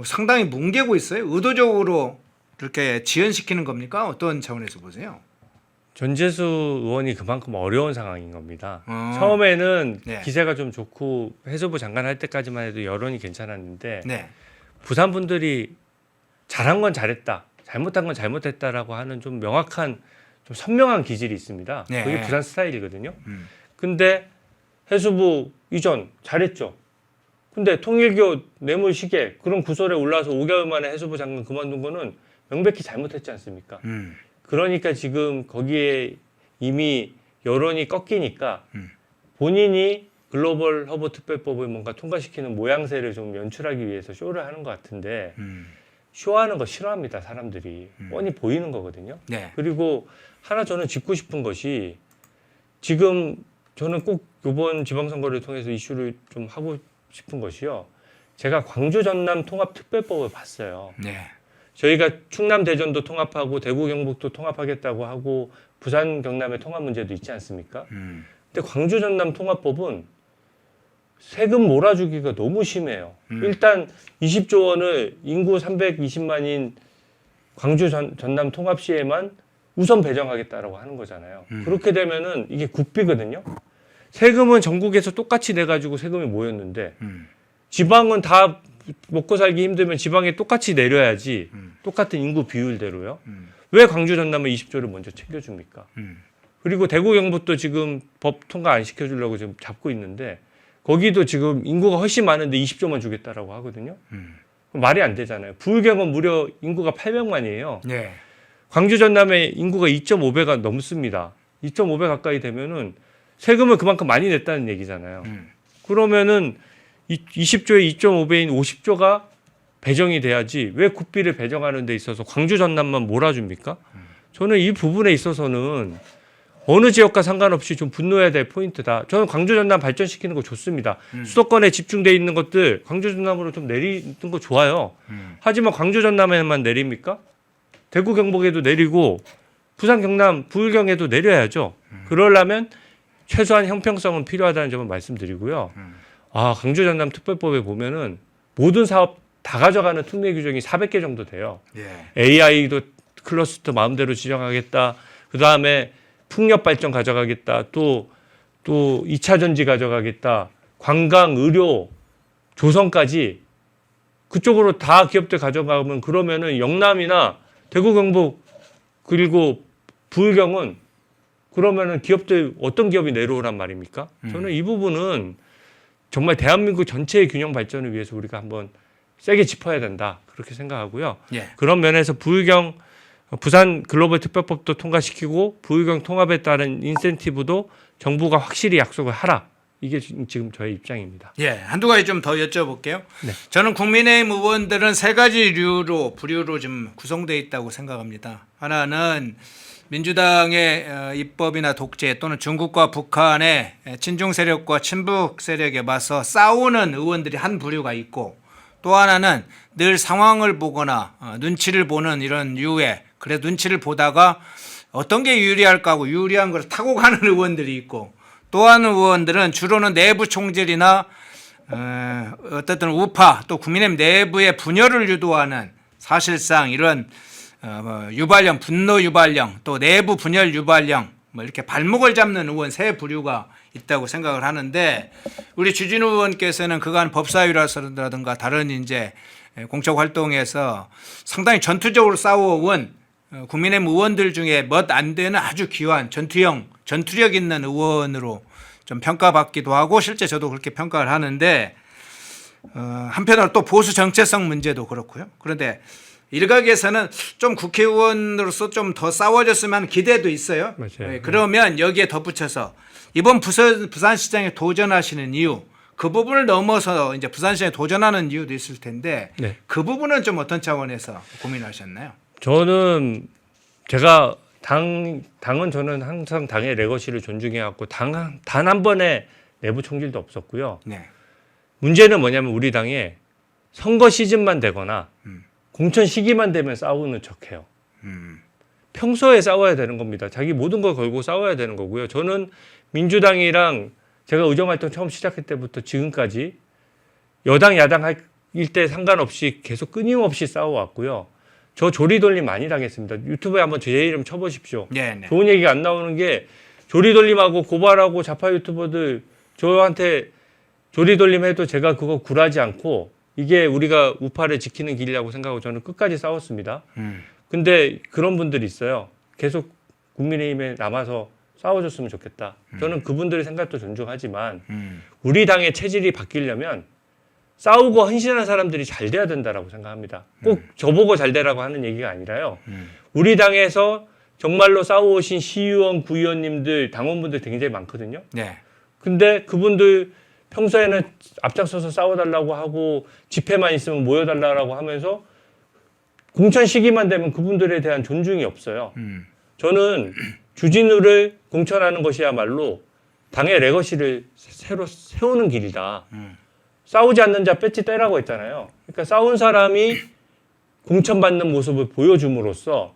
상당히 뭉개고 있어요. 의도적으로 이렇게 지연시키는 겁니까? 어떤 차원에서 보세요? 전재수 의원이 그만큼 어려운 상황인 겁니다. 처음에는 네. 기세가 좀 좋고 해수부 장관 할 때까지만 해도 여론이 괜찮았는데 네. 부산 분들이 잘한 건 잘했다, 잘못한 건 잘못했다라고 하는 좀 명확한, 좀 선명한 기질이 있습니다. 네. 그게 부산 스타일이거든요. 근데 해수부 이전 잘했죠. 근데 통일교 뇌물 시계 그런 구설에 올라와서 5개월 만에 해수부 장관 그만둔 거는 명백히 잘못했지 않습니까? 그러니까 지금 거기에 이미 여론이 꺾이니까 본인이 글로벌 허브 특별법을 뭔가 통과시키는 모양새를 좀 연출하기 위해서 쇼를 하는 것 같은데 쇼하는 거 싫어합니다. 사람들이. 뻔히 보이는 거거든요. 네. 그리고 하나 저는 짚고 싶은 것이 지금 저는 꼭 이번 지방선거를 통해서 이슈를 좀 하고 싶은 것이요. 제가 광주 전남 통합 특별법을 봤어요. 네. 저희가 충남 대전도 통합하고 대구 경북도 통합하겠다고 하고 부산 경남의 통합 문제도 있지 않습니까? 근데 광주 전남 통합법은 세금 몰아주기가 너무 심해요. 일단 20조 원을 인구 320만인 광주 전남 통합 시에만 우선 배정하겠다라고 하는 거잖아요. 그렇게 되면은 이게 국비거든요. 세금은 전국에서 똑같이 내가지고 세금이 모였는데 지방은 다 먹고 살기 힘들면 지방에 똑같이 내려야지 똑같은 인구 비율대로요. 왜 광주 전남은 20조를 먼저 챙겨줍니까? 그리고 대구 경북도 지금 법 통과 안 시켜주려고 지금 잡고 있는데 거기도 지금 인구가 훨씬 많은데 20조만 주겠다라고 하거든요. 말이 안 되잖아요. 부울경은 무려 인구가 800만이에요. 네. 광주 전남의 인구가 2.5배가 넘습니다. 2.5배 가까이 되면은 세금을 그만큼 많이 냈다는 얘기잖아요. 그러면은 20조에 2.5배인 50조가 배정이 돼야지 왜 국비를 배정하는 데 있어서 광주 전남만 몰아줍니까? 저는 이 부분에 있어서는 어느 지역과 상관없이 좀 분노해야 될 포인트다. 저는 광주 전남 발전시키는 거 좋습니다. 수도권에 집중돼 있는 것들 광주 전남으로 좀 내리는 거 좋아요. 하지만 광주 전남에만 내립니까? 대구 경북에도 내리고 부산 경남 부울경에도 내려야죠. 그러려면 최소한 형평성은 필요하다는 점을 말씀드리고요. 광주 전남 특별법에 보면은 모든 사업 다 가져가는 특례 규정이 400개 정도 돼요. 예. AI도 클러스터 마음대로 지정하겠다. 그 다음에 풍력 발전 가져가겠다. 또 2차 전지 가져가겠다. 관광, 의료, 조선까지 그쪽으로 다 기업들 가져가면 그러면은 영남이나 대구 경북 그리고 부울경은 그러면은 기업들 어떤 기업이 내려오란 말입니까? 저는 이 부분은 정말 대한민국 전체의 균형 발전을 위해서 우리가 한번 세게 짚어야 된다. 그렇게 생각하고요. 예. 그런 면에서 부울경 부산 글로벌 특별법도 통과시키고 부울경 통합에 따른 인센티브도 정부가 확실히 약속을 하라. 이게 지금 저의 입장입니다. 예, 한두 가지 좀 더 여쭤볼게요. 네. 저는 국민의힘 의원들은 세 가지 부류로 좀 구성되어 있다고 생각합니다. 하나는 민주당의 입법이나 독재 또는 중국과 북한의 친중 세력과 친북 세력에 맞서 싸우는 의원들이 한 부류가 있고, 또 하나는 늘 상황을 보거나 눈치를 보는 이런 유해, 그래 눈치를 보다가 어떤 게 유리할까 하고 유리한 걸 타고 가는 의원들이 있고, 또 한 의원들은 주로는 내부 총질이나 어떻든 우파 또 국민의힘 내부의 분열을 유도하는 사실상 이런 유발령, 분노 유발령, 또 내부 분열 유발령, 뭐 이렇게 발목을 잡는 의원 세 부류가 있다고 생각을 하는데, 우리 주진우 의원께서는 그간 법사위라든가 다른 이제 공적 활동에서 상당히 전투적으로 싸워온 국민의힘 의원들 중에 몇 안 되는 아주 귀한 전투력 있는 의원으로 좀 평가받기도 하고, 실제 저도 그렇게 평가를 하는데, 한편으로 또 보수 정체성 문제도 그렇고요. 그런데 일각에서는 좀 국회의원으로서 좀 더 싸워졌으면 기대도 있어요. 맞아요. 그러면 여기에 덧붙여서 이번 부산시장에 도전하시는 이유, 그 부분을 넘어서 이제 부산시장에 도전하는 이유도 있을 텐데, 네. 그 부분은 좀 어떤 차원에서 고민하셨나요? 저는 제가 당은 저는 항상 당의 레거시를 존중해왔고 단 한 번의 내부 총질도 없었고요. 네. 문제는 뭐냐면 우리 당에 선거 시즌만 되거나 공천 시기만 되면 싸우는 척해요. 평소에 싸워야 되는 겁니다. 자기 모든 걸 걸고 싸워야 되는 거고요. 저는 민주당이랑 제가 의정활동 처음 시작할 때부터 지금까지 여당 야당 할 때 상관없이 계속 끊임없이 싸워왔고요. 저 조리돌림 많이 당했습니다. 유튜브에 한번 제 이름 쳐보십시오. 네, 네. 좋은 얘기가 안 나오는 게 조리돌림하고 고발하고 좌파 유튜버들 저한테 조리돌림해도 제가 그거 굴하지 않고 이게 우리가 우파를 지키는 길이라고 생각하고 저는 끝까지 싸웠습니다. 근데 그런 분들이 있어요. 계속 국민의힘에 남아서 싸워줬으면 좋겠다. 저는 그분들의 생각도 존중하지만 우리 당의 체질이 바뀌려면 싸우고 헌신하는 사람들이 잘 돼야 된다라고 생각합니다. 꼭 저보고 잘 되라고 하는 얘기가 아니라요. 우리 당에서 정말로 싸워오신 시의원, 구의원님들, 당원분들 굉장히 많거든요. 네. 근데 그분들 평소에는 앞장서서 싸워달라고 하고 집회만 있으면 모여달라고 하면서 공천 시기만 되면 그분들에 대한 존중이 없어요. 저는 주진우를 공천하는 것이야말로 당의 레거시를 새로 세우는 길이다. 싸우지 않는 자 배지 떼라고 했잖아요. 그러니까 싸운 사람이 공천받는 모습을 보여줌으로써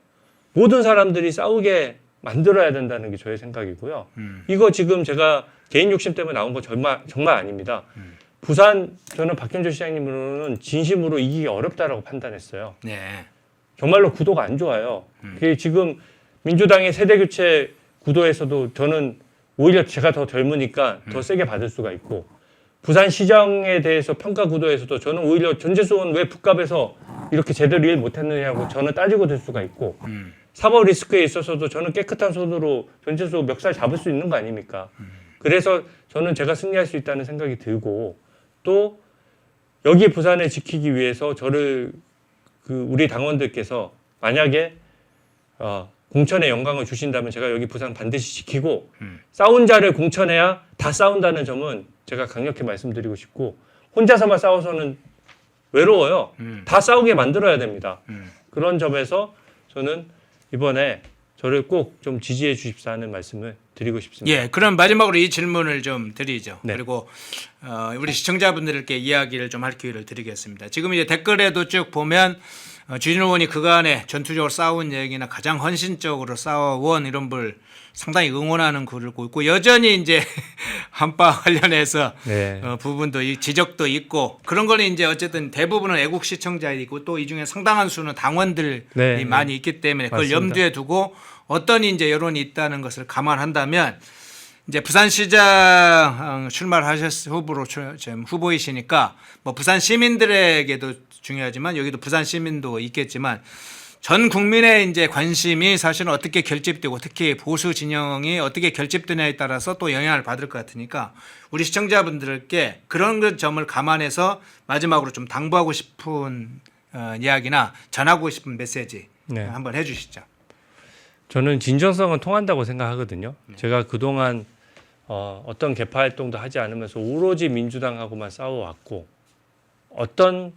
모든 사람들이 싸우게 만들어야 된다는 게 저의 생각이고요. 이거 지금 제가 개인 욕심 때문에 나온 거 정말 아닙니다. 부산 저는 박현주 시장님으로는 진심으로 이기기 어렵다라고 판단했어요. 네. 정말로 구도가 안 좋아요. 그게 지금 민주당의 세대교체 구도에서도 저는 오히려 제가 더 젊으니까 더 세게 받을 수가 있고, 부산시장에 대해서 평가 구도에서도 저는 오히려 전재수원 왜 북갑에서 이렇게 제대로 일 못했느냐고 저는 따지고 들 수가 있고, 사법 리스크에 있어서도 저는 깨끗한 손으로 전재수 멱살 잡을 수 있는 거 아닙니까? 그래서 저는 제가 승리할 수 있다는 생각이 들고, 또 여기 부산을 지키기 위해서 저를 우리 당원들께서 만약에 공천에 영광을 주신다면 제가 여기 부산 반드시 지키고, 싸운 자를 공천해야 다 싸운다는 점은 제가 강력히 말씀드리고 싶고, 혼자서만 싸워서는 외로워요. 다 싸우게 만들어야 됩니다. 그런 점에서 저는 이번에 저를 꼭 좀 지지해 주십사 하는 말씀을 드리고 싶습니다. 예, 그럼 마지막으로 이 질문을 좀 드리죠. 네. 그리고 우리 시청자분들께 이야기를 좀 할 기회를 드리겠습니다. 지금 이제 댓글에도 쭉 보면 주진 의원이 그간에 전투적으로 싸운 얘기나 가장 헌신적으로 싸워온 이런 분 상당히 응원하는 글을 읽고 여전히 이제 한파 관련해서 네. 부분도 지적도 있고 그런 거는 이제 어쨌든 대부분은 애국 시청자이고 또 이 중에 상당한 수는 당원들이 네, 많이 있기 때문에 그걸 맞습니다. 염두에 두고 어떤 이제 여론이 있다는 것을 감안한다면 이제 부산시장 출마하셨 후보이시니까 뭐 부산 시민들에게도 중요하지만 여기도 부산 시민도 있겠지만 전 국민의 이제 관심이 사실은 어떻게 결집되고 특히 보수 진영이 어떻게 결집되냐에 따라서 또 영향을 받을 것 같으니까 우리 시청자분들께 그런 점을 감안해서 마지막으로 좀 당부하고 싶은 이야기나 전하고 싶은 메시지 네. 한번 해주시죠. 저는 진정성은 통한다고 생각하거든요. 제가 그동안 어떤 개파 활동도 하지 않으면서 오로지 민주당하고만 싸워왔고 어떤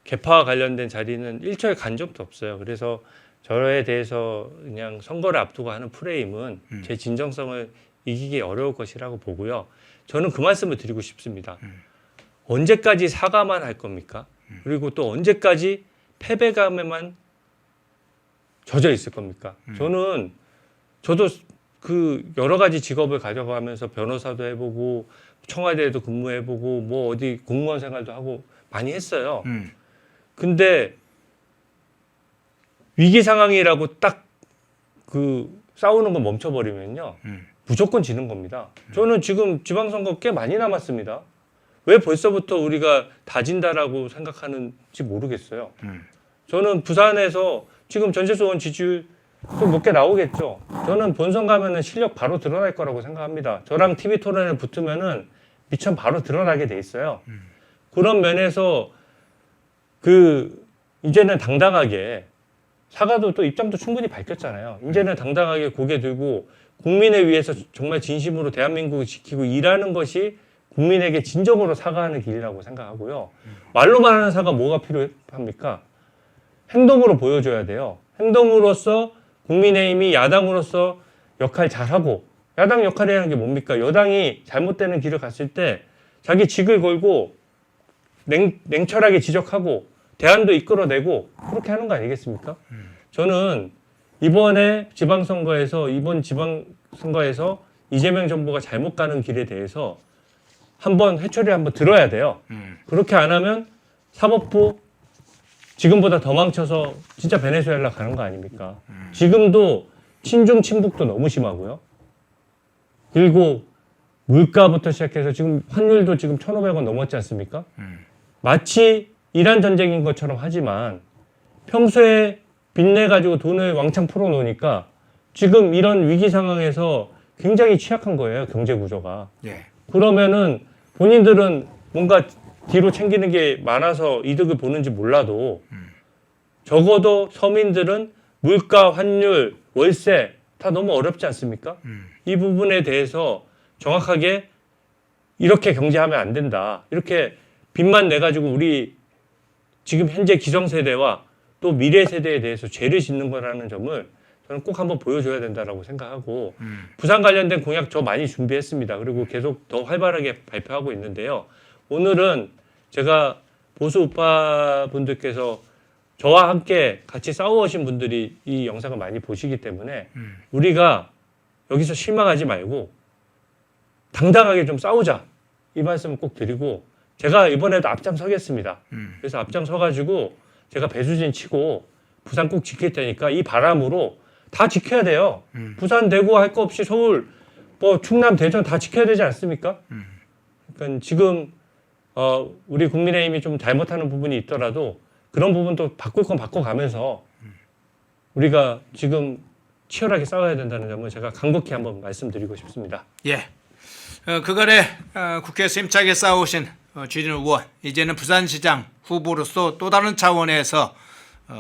개파와 관련된 자리는 일초에 간 적도 없어요. 그래서 저에 대해서 그냥 선거를 앞두고 하는 프레임은 제 진정성을 이기기 어려울 것이라고 보고요. 저는 그 말씀을 드리고 싶습니다. 언제까지 사과만 할 겁니까? 그리고 또 언제까지 패배감에만 젖어 있을 겁니까? 저도 그 여러 가지 직업을 가져가면서 변호사도 해보고 청와대에도 근무해보고 뭐 어디 공무원 생활도 하고 많이 했어요. 근데 위기 상황이라고 딱 그 싸우는 거 멈춰버리면요 무조건 지는 겁니다. 저는 지금 지방선거 꽤 많이 남았습니다. 왜 벌써부터 우리가 다 진다라고 생각하는지 모르겠어요. 저는 부산에서 지금 전재수 의원 지지율 좀 높게 나오겠죠. 저는 본선 가면은 실력 바로 드러날 거라고 생각합니다. 저랑 TV 토론에 붙으면은 미천 바로 드러나게 돼 있어요. 그런 면에서 이제는 당당하게 사과도 또 입장도 충분히 밝혔잖아요. 이제는 당당하게 고개 들고 국민을 위해서 정말 진심으로 대한민국을 지키고 일하는 것이 국민에게 진정으로 사과하는 길이라고 생각하고요. 말로만 하는 사과 뭐가 필요합니까? 행동으로 보여줘야 돼요. 행동으로서 국민의힘이 야당으로서 역할 잘하고 야당 역할이라는 게 뭡니까? 여당이 잘못되는 길을 갔을 때 자기 직을 걸고 냉철하게 지적하고 대안도 이끌어내고 그렇게 하는 거 아니겠습니까? 저는 이번 지방선거에서 이재명 정부가 잘못 가는 길에 대해서 회초리 한번 들어야 돼요. 그렇게 안 하면 사법부 지금보다 더 망쳐서 진짜 베네수엘라 가는 거 아닙니까? 지금도 친중 친북도 너무 심하고요. 그리고 물가부터 시작해서 지금 환율도 지금 1,500원 넘었지 않습니까? 마치 이란 전쟁인 것처럼 하지만 평소에 빚내가지고 돈을 왕창 풀어놓으니까 지금 이런 위기 상황에서 굉장히 취약한 거예요. 경제 구조가. 예. 그러면은 본인들은 뭔가 뒤로 챙기는 게 많아서 이득을 보는지 몰라도 적어도 서민들은 물가, 환율, 월세 다 너무 어렵지 않습니까? 이 부분에 대해서 정확하게 이렇게 경제하면 안 된다. 이렇게 빚만 내가지고 우리 지금 현재 기성세대와 또 미래 세대에 대해서 죄를 짓는 거라는 점을 저는 꼭 한번 보여줘야 된다라고 생각하고 부산 관련된 공약 저 많이 준비했습니다. 그리고 계속 더 활발하게 발표하고 있는데요. 오늘은 제가 보수 우파 분들께서 저와 함께 같이 싸워오신 분들이 이 영상을 많이 보시기 때문에 우리가 여기서 실망하지 말고 당당하게 좀 싸우자 이 말씀을 꼭 드리고 제가 이번에도 앞장서겠습니다. 그래서 앞장서가지고 제가 배수진 치고 부산 꼭 지킬 테니까 이 바람으로 다 지켜야 돼요. 부산, 대구 할 거 없이 서울, 뭐 충남, 대전 다 지켜야 되지 않습니까? 그러니까 지금 우리 국민의힘이 좀 잘못하는 부분이 있더라도 그런 부분도 바꿀 건 바꿔가면서 우리가 지금 치열하게 싸워야 된다는 점을 제가 간곡히 한번 말씀드리고 싶습니다. 예. 그간에 국회에서 힘차게 싸우신 주진 의원, 이제는 부산시장 후보로서 또 다른 차원에서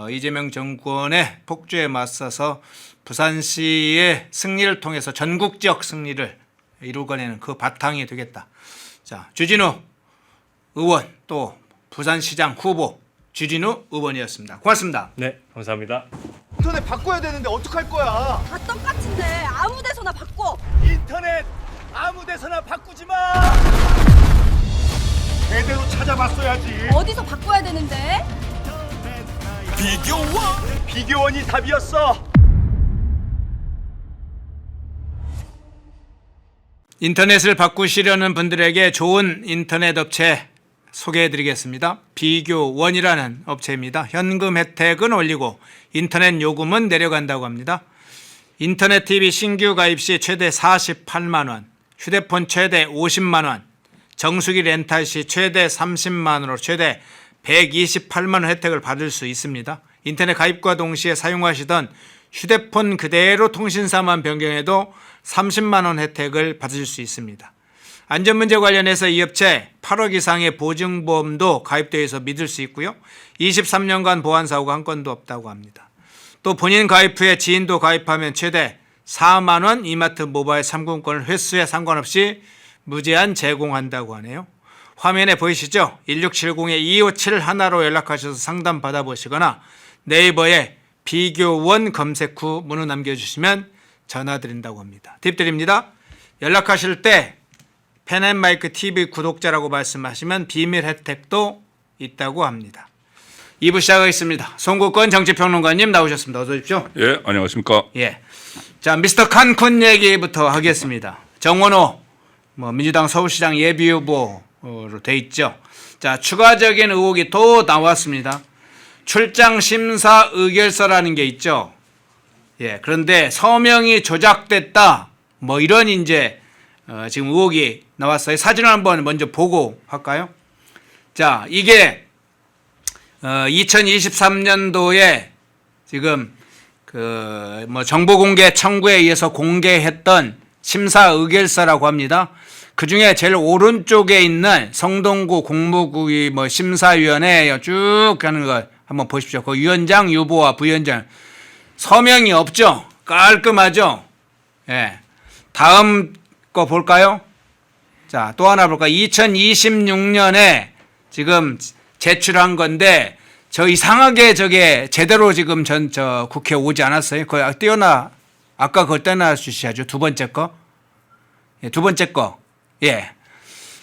이재명 정권의 폭주에 맞서서 부산시의 승리를 통해서 전국적 승리를 이루어내는 그 바탕이 되겠다. 자, 주진우 의원 또 부산시장 후보 주진우 의원이었습니다. 고맙습니다. 네, 감사합니다. 전에 바꿔야 되는데 어떡할 거야? 다 똑같은데 아무 데서나 바꿔. 인터넷 아무 데서나 바꾸지 마. 제대로 찾아봤어야지. 어디서 바꿔야 되는데? 비교원이 답이었어. 인터넷을 바꾸시려는 분들에게 좋은 인터넷 업체 소개해드리겠습니다. 비교원이라는 업체입니다. 현금 혜택은 올리고 인터넷 요금은 내려간다고 합니다. 인터넷 TV 신규 가입 시 최대 48만 원, 휴대폰 최대 50만 원, 정수기 렌탈 시 최대 30만 원으로 최대 128만 원 혜택을 받을 수 있습니다. 인터넷 가입과 동시에 사용하시던 휴대폰 그대로 통신사만 변경해도 30만 원 혜택을 받으실 수 있습니다. 안전문제 관련해서 이 업체 8억 이상의 보증보험도 가입되어 있어 믿을 수 있고요. 23년간 보안사고가 한 건도 없다고 합니다. 또 본인 가입 후에 지인도 가입하면 최대 4만 원 이마트 모바일 상품권을 횟수에 상관없이 무제한 제공한다고 하네요. 화면에 보이시죠? 1670-2571로 연락하셔서 상담 받아보시거나 네이버에 비교원 검색 후 문의 남겨주시면 전화드린다고 합니다. 팁 드립니다. 연락하실 때 펜앤마이크 TV 구독자라고 말씀하시면 비밀 혜택도 있다고 합니다. 2부 시작하겠습니다. 송국권 정치평론가님 나오셨습니다. 어서 오십시오. 예, 안녕하십니까. 예. 자, 미스터 칸쿤 얘기부터 하겠습니다. 정원호 민주당 서울시장 예비후보로 돼 있죠. 자, 추가적인 의혹이 또 나왔습니다. 출장 심사 의결서라는 게 있죠. 예, 그런데 서명이 조작됐다. 이런 이제 지금 의혹이 나왔어요. 사진을 한번 먼저 보고 할까요? 자, 이게 2023년도에 지금 정보공개 청구에 의해서 공개했던 심사 의결서라고 합니다. 그 중에 제일 오른쪽에 있는 성동구 공무구의 심사위원회 쭉 가는 거 한번 보십시오. 그 위원장, 유보와 부위원장 서명이 없죠. 깔끔하죠. 예. 다음 거 볼까요? 자, 또 하나 볼까요? 2026년에 지금 제출한 건데 저 이상하게 저게 제대로 지금 저 국회에 오지 않았어요. 그거 아까 그걸 떼어놔 주셔야죠. 두 번째 거. 예, 두 번째 거. 예.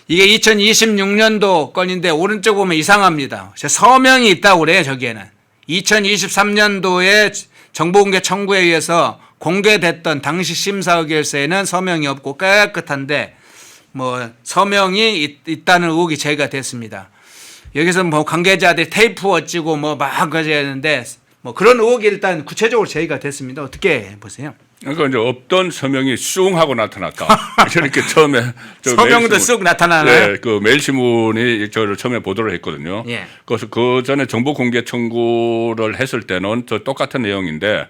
이게 2026년도 건인데 오른쪽 보면 이상합니다. 서명이 있다고 그래요. 저기에는. 2023년도에 정보공개 청구에 의해서 공개됐던 당시 심사의결서에는 서명이 없고 깨끗한데 서명이 있다는 의혹이 제기가 됐습니다. 여기서 관계자들이 테이프 어찌고 막 가져야하는데 그런 의혹이 일단 구체적으로 제기가 됐습니다. 어떻게 보세요? 그러니까 이제 없던 서명이 쑥 하고 나타났다. 이렇게 처음에 서명도 쑥 나타나나요? 네, 그 매일신문이 저를 처음에 보도를 했거든요. 예. 그래서 그 전에 정보공개 청구를 했을 때는 저 똑같은 내용인데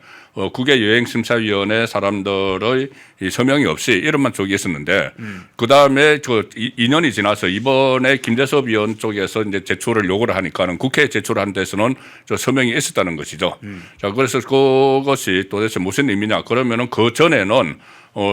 국외여행심사위원회 사람들의 이 서명이 없이 이름만 저기 있었는데 그 다음에 2년이 지나서 이번에 김대섭 위원 쪽에서 이제 제출을 요구를 하니까는 국회에 제출한 데서는 저 서명이 있었다는 것이죠. 자, 그래서 그것이 도대체 무슨 의미냐? 그러면은 그 전에는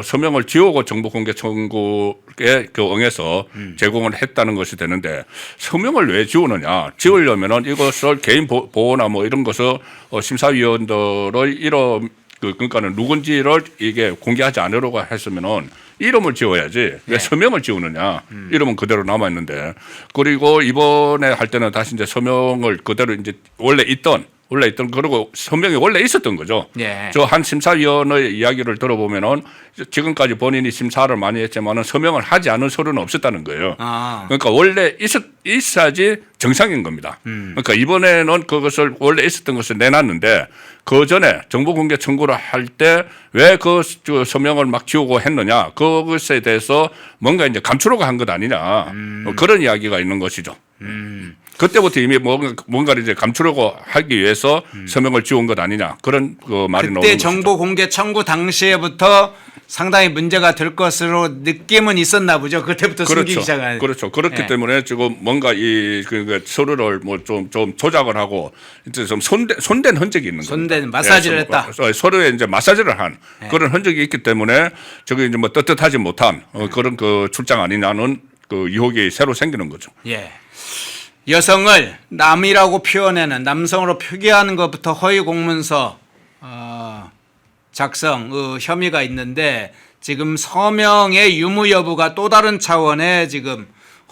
서명을 지우고 정보공개 청구에 응해서 제공을 했다는 것이 되는데 서명을 왜 지우느냐? 지우려면은 이것을 개인 보호나 이런 것을 심사위원들의 이름 그러니까는 누군지를 이게 공개하지 않으려고 했으면은 이름을 지워야지 왜 서명을 지우느냐? 이름은 그대로 남아 있는데 그리고 이번에 할 때는 다시 이제 서명을 그대로 이제 원래 있던 그리고 서명이 원래 있었던 거죠. 예. 저 한 심사위원의 이야기를 들어보면은 지금까지 본인이 심사를 많이 했지만은 서명을 하지 않은 서류는 없었다는 거예요. 그러니까 원래 있어야지 정상인 겁니다. 그러니까 이번에는 그것을 원래 있었던 것을 내놨는데 그 전에 정보공개 청구를 할 때 왜 그 서명을 막 지우고 했느냐 그것에 대해서 뭔가 이제 감추려고 한 것 아니냐 그런 이야기가 있는 것이죠. 그때부터 이미 뭔가를 이제 감추려고 하기 위해서 서명을 지운 것 아니냐 그런 말이 나오는 그때 것이죠. 정보 공개 청구 당시에부터 상당히 문제가 될 것으로 느낌은 있었나 보죠. 그때부터 숨기기 시작한. 그렇죠. 그렇기 때문에 지금 뭔가 이 서류를 좀 조작을 하고 이제 좀 손댄 흔적이 있는 거죠. 손댄 마사지를 했다. 서류에 이제 마사지를 한 그런 흔적이 있기 때문에 저게 이제 떳떳하지 못한 그런 그 출장 아니냐는 그 의혹이 새로 생기는 거죠. 예. 여성을 남이라고 표현하는 남성으로 표기하는 것부터 허위 공문서 작성 혐의가 있는데 지금 서명의 유무 여부가 또 다른 차원의 지금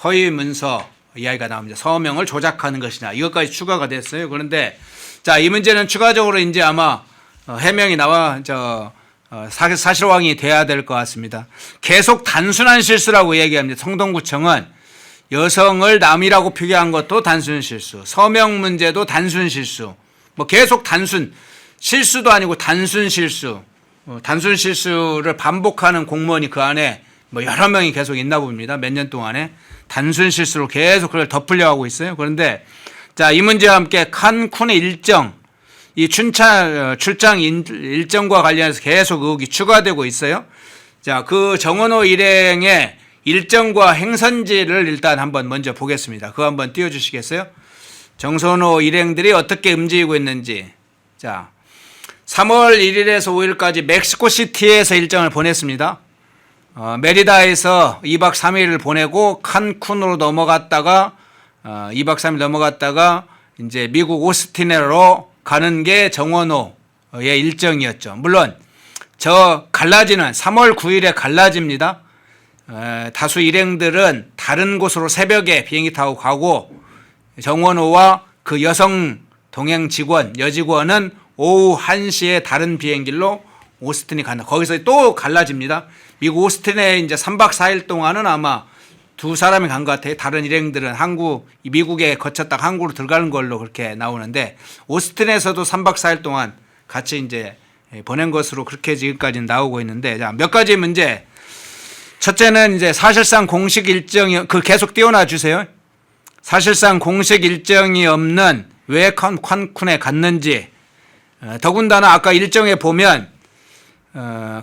허위 문서 이야기가 나옵니다. 서명을 조작하는 것이냐 이것까지 추가가 됐어요. 그런데 자, 이 문제는 추가적으로 이제 아마 해명이 나와 사실황이 돼야 될 것 같습니다. 계속 단순한 실수라고 얘기합니다. 성동구청은 여성을 남이라고 표기한 것도 단순 실수, 서명 문제도 단순 실수, 뭐 계속 단순 실수도 아니고 단순 실수, 단순 실수를 반복하는 공무원이 그 안에 뭐 여러 명이 계속 있나 봅니다. 몇 년 동안에 단순 실수로 계속 그걸 덮으려 하고 있어요. 그런데 자, 이 문제와 함께 칸쿤의 일정, 이 출장 일정과 관련해서 계속 의혹이 추가되고 있어요. 자, 그 정원호 일행의 일정과 행선지를 일단 한번 먼저 보겠습니다. 그거 한번 띄워주시겠어요? 정선호 일행들이 어떻게 움직이고 있는지. 자, 3월 1일에서 5일까지 멕시코시티에서 일정을 보냈습니다. 메리다에서 2박 3일을 보내고 칸쿤으로 넘어갔다가 2박 3일 넘어갔다가 이제 미국 오스틴으로 가는 게 정원호의 일정이었죠. 물론 저 갈라지는 3월 9일에 갈라집니다. 다수 일행들은 다른 곳으로 새벽에 비행기 타고 가고 정원호와 그 여성 동행 직원, 여직원은 오후 1시에 다른 비행기로 오스틴이 간다. 거기서 또 갈라집니다. 미국 오스틴에 이제 3박 4일 동안은 아마 두 사람이 간 것 같아요. 다른 일행들은 미국에 거쳤다가 한국으로 들어가는 걸로 그렇게 나오는데 오스틴에서도 3박 4일 동안 같이 이제 보낸 것으로 그렇게 지금까지는 나오고 있는데 자, 몇 가지 문제. 첫째는 이제 사실상 공식 일정이 계속 띄워놔 주세요. 사실상 공식 일정이 없는 왜 칸쿤에 갔는지. 더군다나 아까 일정에 보면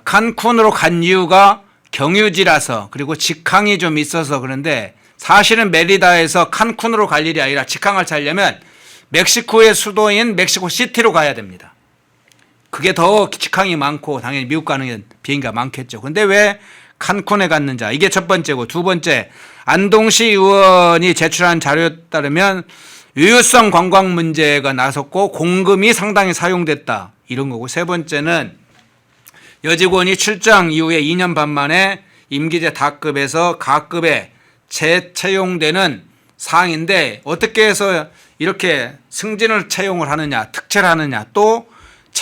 칸쿤으로 간 이유가 경유지라서 그리고 직항이 좀 있어서 그런데 사실은 메리다에서 칸쿤으로 갈 일이 아니라 직항을 타려면 멕시코의 수도인 멕시코시티로 가야 됩니다. 그게 더 직항이 많고 당연히 미국 가는 비행기가 많겠죠. 근데 왜 칸쿤에 갔는지 이게 첫 번째고 두 번째 안동시 의원이 제출한 자료에 따르면 유효성 관광 문제가 나섰고 공금이 상당히 사용됐다 이런 거고 세 번째는 여직원이 출장 이후에 2년 반 만에 임기제 다급에서 가급에 재채용되는 사항인데 어떻게 해서 이렇게 승진을 채용을 하느냐 특채를 하느냐 또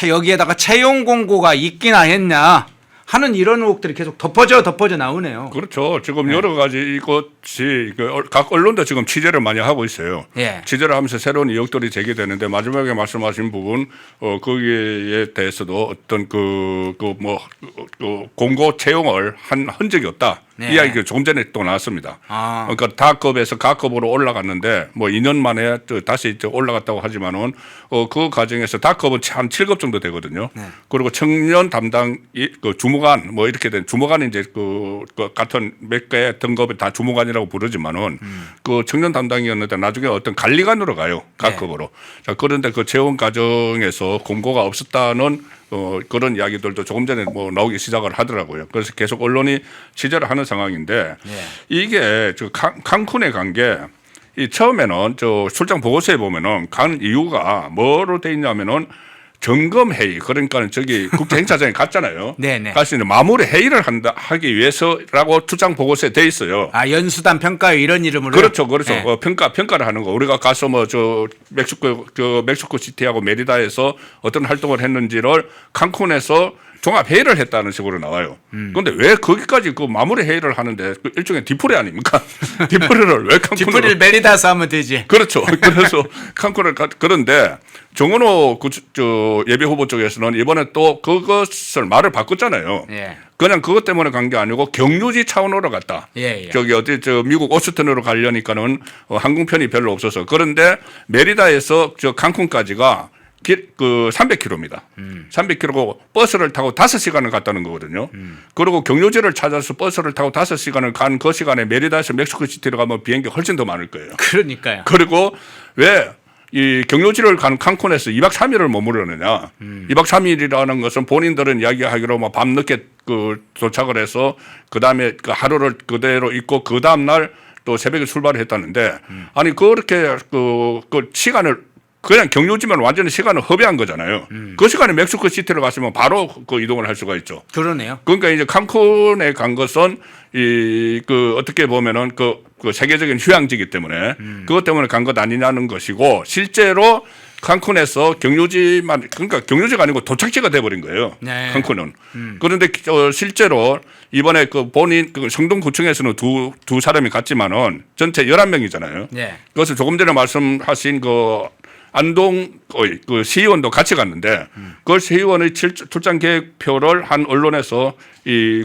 여기에다가 채용 공고가 있기나 했냐 하는 이런 의혹들이 계속 덮어져 나오네요. 그렇죠. 지금 여러 가지 이것이 각 언론도 지금 취재를 많이 하고 있어요. 예. 취재를 하면서 새로운 의혹들이 제기되는데 마지막에 말씀하신 부분 거기에 대해서도 어떤 공고 채용을 한 흔적이 없다. 네. 이야기가 조금 전에 또 나왔습니다. 그러니까 다급에서 가급으로 올라갔는데 뭐 2년 만에 다시 올라갔다고 하지만은 그 과정에서 다급은 한 7급 정도 되거든요. 네. 그리고 청년 담당 주무관 뭐 이렇게 된 주무관이 이제 그 같은 몇 개 등급을 다 주무관이라고 부르지만은 그 청년 담당이었는데 나중에 어떤 관리관으로 가요. 가급으로. 네. 자, 그런데 그 채용 과정에서 공고가 없었다는 그런 이야기들도 조금 전에 뭐 나오기 시작을 하더라고요. 그래서 계속 언론이 취재를 하는 상황인데 이게 칸쿤에 간 게 처음에는 출장 보고서에 보면은 간 이유가 뭐로 돼 있냐면은 점검 회의 그러니까 저기 국제행사장에 갔잖아요. 네네. 가서 이제 마무리 회의를 하기 위해서라고 출장 보고서에 돼 있어요. 연수단 평가위 이런 이름으로. 그렇죠. 네. 평가를 하는 거. 우리가 가서 뭐 멕시코 시티하고 메리다에서 어떤 활동을 했는지를 칸쿤에서 종합 회의를 했다는 식으로 나와요. 그런데 왜 거기까지 그 마무리 회의를 하는데 일종의 디프레 아닙니까? 디프레를 왜 칸쿤으로? 디프레를 메리다에서 하면 되지. 그렇죠. 그래서 칸쿤을 그런데 정원호 예비 후보 쪽에서는 이번에 또 그것을 말을 바꿨잖아요. 예. 그냥 그것 때문에 간 게 아니고 경유지 차원으로 갔다. 예. 저기 미국 오스틴으로 가려니까는 항공편이 별로 없어서 그런데 메리다에서 칸쿤까지가 300km입니다. 300km고 버스를 타고 5시간을 갔다는 거거든요. 그리고 경유지를 찾아서 버스를 타고 5시간을 간 그 시간에 메리다에서 멕시코시티로 가면 비행기가 훨씬 더 많을 거예요. 그러니까요. 그리고 왜 이 경유지를 간 칸쿤에서 2박 3일을 머무르느냐. 2박 3일이라는 것은 본인들은 이야기하기로 뭐 밤늦게 도착을 해서 그다음에 하루를 그대로 있고 그다음 날 또 새벽에 출발을 했다는데 아니 그렇게 그 시간을 그냥 경유지만 완전히 시간을 허비한 거잖아요. 그 시간에 멕시코 시티를 갔으면 바로 그 이동을 할 수가 있죠. 그러네요. 그러니까 이제 칸쿤에 간 것은 그 어떻게 보면은 그 세계적인 휴양지이기 때문에 그것 때문에 간 것 아니냐는 것이고, 실제로 칸쿤에서 경유지만, 그러니까 경유지가 아니고 도착지가 돼버린 거예요. 네. 칸쿤은. 그런데 실제로 이번에 그 본인 그 성동구청에서는 두 사람이 갔지만은 전체 11명이잖아요. 네. 그것을 조금 전에 말씀하신 그 안동 그 시의원도 같이 갔는데 그 시의원의 출장 계획표를 한 언론에서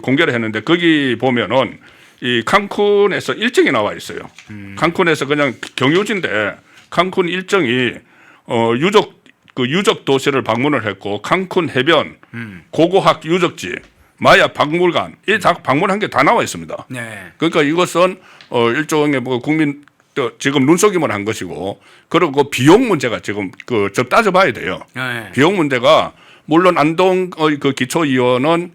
공개를 했는데, 거기 보면은 이 칸쿤에서 일정이 나와 있어요. 칸쿤에서 그냥 경유지인데 칸쿤 일정이 유적 도시를 방문을 했고, 칸쿤 해변, 고고학 유적지, 마야 박물관, 이 방문한 게 다 나와 있습니다. 네. 그러니까 이것은 일종의 뭐 국민 지금 눈속임을 한 것이고, 그리고 비용 문제가 지금 좀 따져봐야 돼요. 네. 비용 문제가, 물론 안동의 그 기초의원은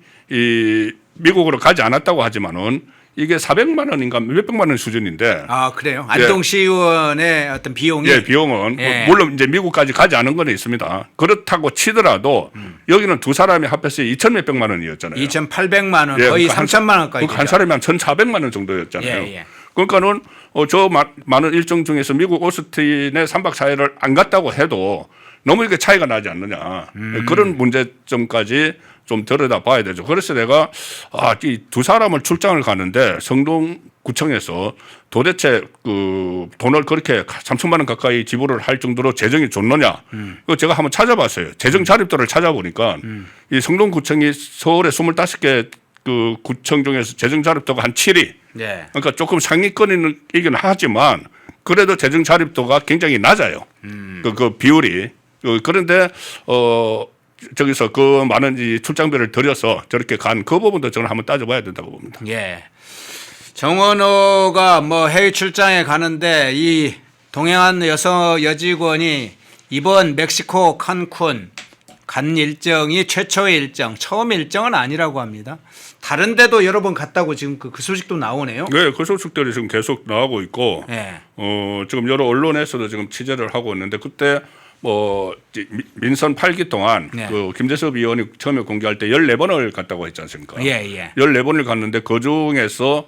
미국으로 가지 않았다고 하지만은 이게 400만 원인가 몇백만 원 수준인데. 아, 그래요? 안동시의원의 어떤 비용이? 예, 비용은. 예. 물론 이제 미국까지 가지 않은 건 있습니다. 그렇다고 치더라도 여기는 두 사람이 합해서 2천 몇백만 원이었잖아요. 2,800만 원, 예, 거의 그러니까 3천만 원까지. 한 사람이 한 1,400만 원 정도였잖아요. 예, 예. 그러니까는 저 많은 일정 중에서 미국 오스틴에 3박 4일을 안 갔다고 해도 너무 이렇게 차이가 나지 않느냐. 그런 문제점까지 좀 들여다봐야 되죠. 그래서 내가 이 두 사람을 출장을 가는데 성동구청에서 도대체 그 돈을 그렇게 3천만 원 가까이 지불을 할 정도로 재정이 좋느냐. 그거 제가 한번 찾아봤어요. 재정 자립도를 찾아보니까 이 성동구청이 서울에 25개 그 구청 중에서 재정 자립도가 한 7위. 네. 그러니까 조금 상위권이긴 하지만 그래도 재정 자립도가 굉장히 낮아요. 그 비율이. 그런데 저기서 그 많은 이 출장비를 들여서 저렇게 간 그 부분도 저는 한번 따져봐야 된다고 봅니다. 예. 정원호가 뭐 해외 출장에 가는데 이 동행한 여직원이 이번 멕시코 칸쿤 간 일정이 최초의 일정, 처음 일정은 아니라고 합니다. 다른 데도 여러 번 갔다고 지금 그 소식도 나오네요. 네, 그 소식들이 지금 계속 나오고 있고, 예. 지금 여러 언론에서도 지금 취재를 하고 있는데, 그때 뭐 민선 8기 동안 네. 그 김재섭 의원이 처음에 공개할 때 14번을 갔다고 했지 않습니까? 예, 예. 14번을 갔는데 그 중에서